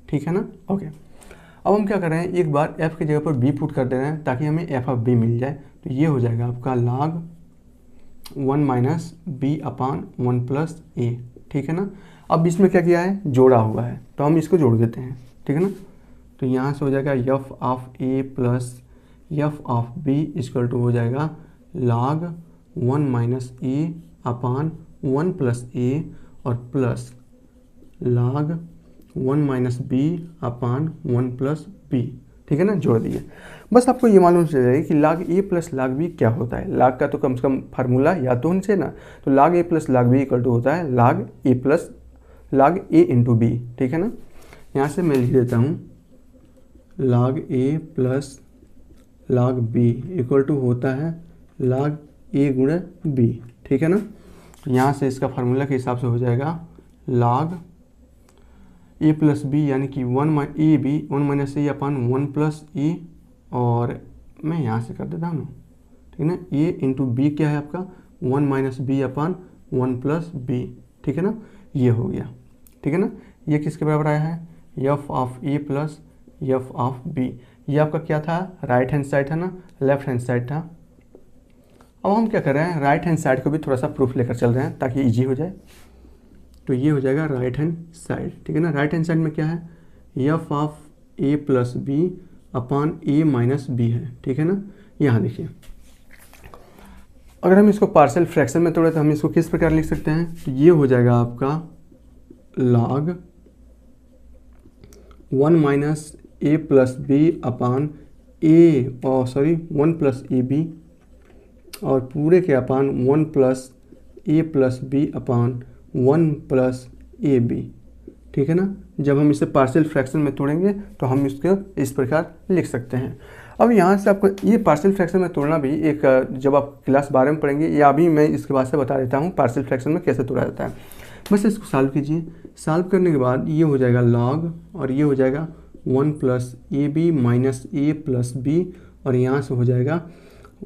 ठीक है ना। ओके, अब हम क्या कर रहे हैं, एक बार f की जगह पर b पुट कर दे रहे हैं ताकि हमें f ऑफ b मिल जाए। तो ये हो जाएगा आपका log 1 - b/1 + a, ठीक है ना। अब इसमें क्या किया है, जोड़ा हुआ है, तो हम इसको जोड़ देते हैं, ठीक है ना। तो यहाँ से हो जाएगा f of a plus f of b = हो जाएगा log 1 - a/1 + a और प्लस log 1 - b/1 + b, ठीक है ना, जोड़ दिए। बस आपको ये मालूम चल जाएगा कि log a + log b क्या होता है। log का तो कम से कम फार्मूला या तो होना चाहिए ना। तो log a + log b = होता है log a × b, ठीक है ना। यहाँ से मैं लिख देता हूँ log a + log b = होता है log a × b, ठीक है ना। यहाँ से इसका फार्मूला के हिसाब से हो जाएगा log a + b यानी कि 1 - a/1 + e और मैं यहाँ से कर देता हूँ, ठीक है ना। a × b क्या है आपका 1 - b/1 + b, ठीक है ना, ये हो गया, ठीक है ना। ये किसके बराबर आया है, f of a plus f of b। ये आपका क्या था, राइट हैंड साइड था ना, लेफ्ट हैंड साइड था। अब हम क्या कर रहे हैं, राइट हैंड साइड को भी थोड़ा सा प्रूफ लेकर चल रहे हैं ताकि इजी हो जाए। तो ये हो जाएगा राइट हैंड साइड, ठीक है ना। राइट हैंड साइड में क्या है, f of a + b/a - b है, ठीक है ना। यहाँ देखिए अगर हम इसको पार्शियल फ्रैक्शन में तोड़े तो हम इसको किस प्रकार लिख सकते हैं। तो ये हो जाएगा आपका log 1 - a + b/1 + ab और पूरे के upon 1 plus a plus b upon 1 plus a b. ठीक है ना। जब हम इसे पार्शियल फ्रैक्शन में तोड़ेंगे तो हम इसको इस प्रकार लिख सकते हैं। अब यहाँ से आपको ये पार्शियल फ्रैक्शन में तोड़ना भी एक, जब आप क्लास 12 में पढ़ेंगे या अभी मैं इसके बाद से बता देता हूँ पार्शियल फ्रैक्शन में कैसे तोड़ा जाता है। बस इसको सॉल्व कीजिए। सॉल्व करने के बाद ये हो जाएगा लॉग और ये हो जाएगा 1 plus a b minus a plus b, और यहाँ से हो जाएगा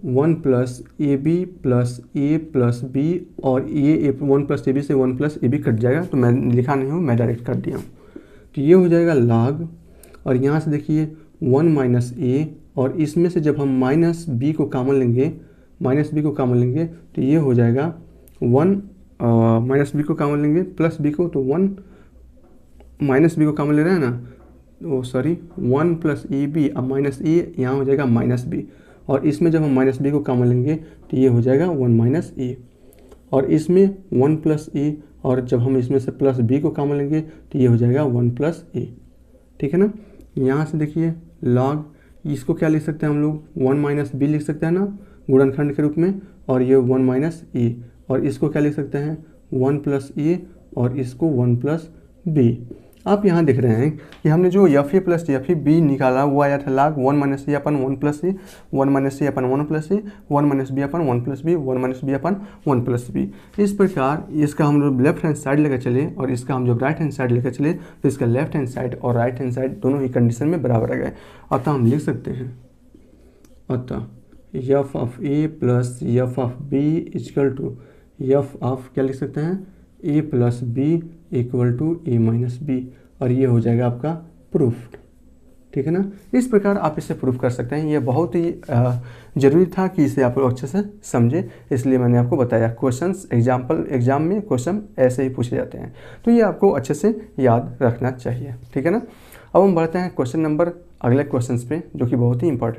1 plus a b plus a plus b, और ये 1 प्लस ए बी से 1 प्लस ए बी कट जाएगा, तो मैं लिखा नहीं हूँ, मैं डायरेक्ट कर दिया हूँ। तो ये हो जाएगा log, और यहाँ से देखिए 1 माइनस ए, और इसमें से जब हम माइनस बी को कॉमन लेंगे तो ये हो जाएगा 1 माइनस बी को कॉमन लेंगे प्लस बी को, तो 1 माइनस बी को कॉमन ले रहे हैं ना, 1 प्लस ए बी, अब माइनस ए यहाँ हो जाएगा माइनस बी, और इसमें जब हम माइनस बी को कॉमन लेंगे तो ये हो जाएगा 1 माइनस ए, और इसमें 1 प्लस ए, और जब हम इसमें से प्लस बी को कॉमन लेंगे तो ये हो जाएगा 1 प्लस ए। ठीक है ना। यहाँ से देखिए log, इसको क्या लिख सकते हैं हम लोग, 1 माइनस बी लिख सकते हैं ना गुणनखंड के रूप में, और ये 1 माइनस ए, और इसको क्या लिख सकते हैं 1 प्लस ए, और इसको 1 प्लस बी। आप यहाँ देख रहे हैं कि हमने जो f a plus f a b निकाला वो आया था log 1 minus a upon 1 plus a, 1 minus a upon 1 plus a, 1 minus b upon 1 plus b, 1 minus b upon 1 plus b. इस प्रकार इसका हम लोग लेफ्ट हैंड साइड लेकर चले और इसका हम जब राइट हैंड साइड लेकर चले तो इसका लेफ्ट हैंड साइड और राइट हैंड साइड दोनों ही कंडीशन में बराबर आ गए। अतः हम लिख सकते हैं, अतः F of A plus F of B equal to F of क्या लिख सकते हैं, A plus B equal to A minus B, और ये हो जाएगा आपका प्रूफ। ठीक है ना। इस प्रकार आप इसे प्रूफ कर सकते हैं। ये बहुत ही ज़रूरी था कि इसे आप लोग अच्छे से समझे, इसलिए मैंने आपको बताया। क्वेश्चंस एग्जाम में क्वेश्चन ऐसे ही पूछे जाते हैं, तो ये आपको अच्छे से याद रखना चाहिए। ठीक है ना। अब हम बढ़ते हैं अगले क्वेश्चन पे, जो कि बहुत ही इंपॉर्टेंट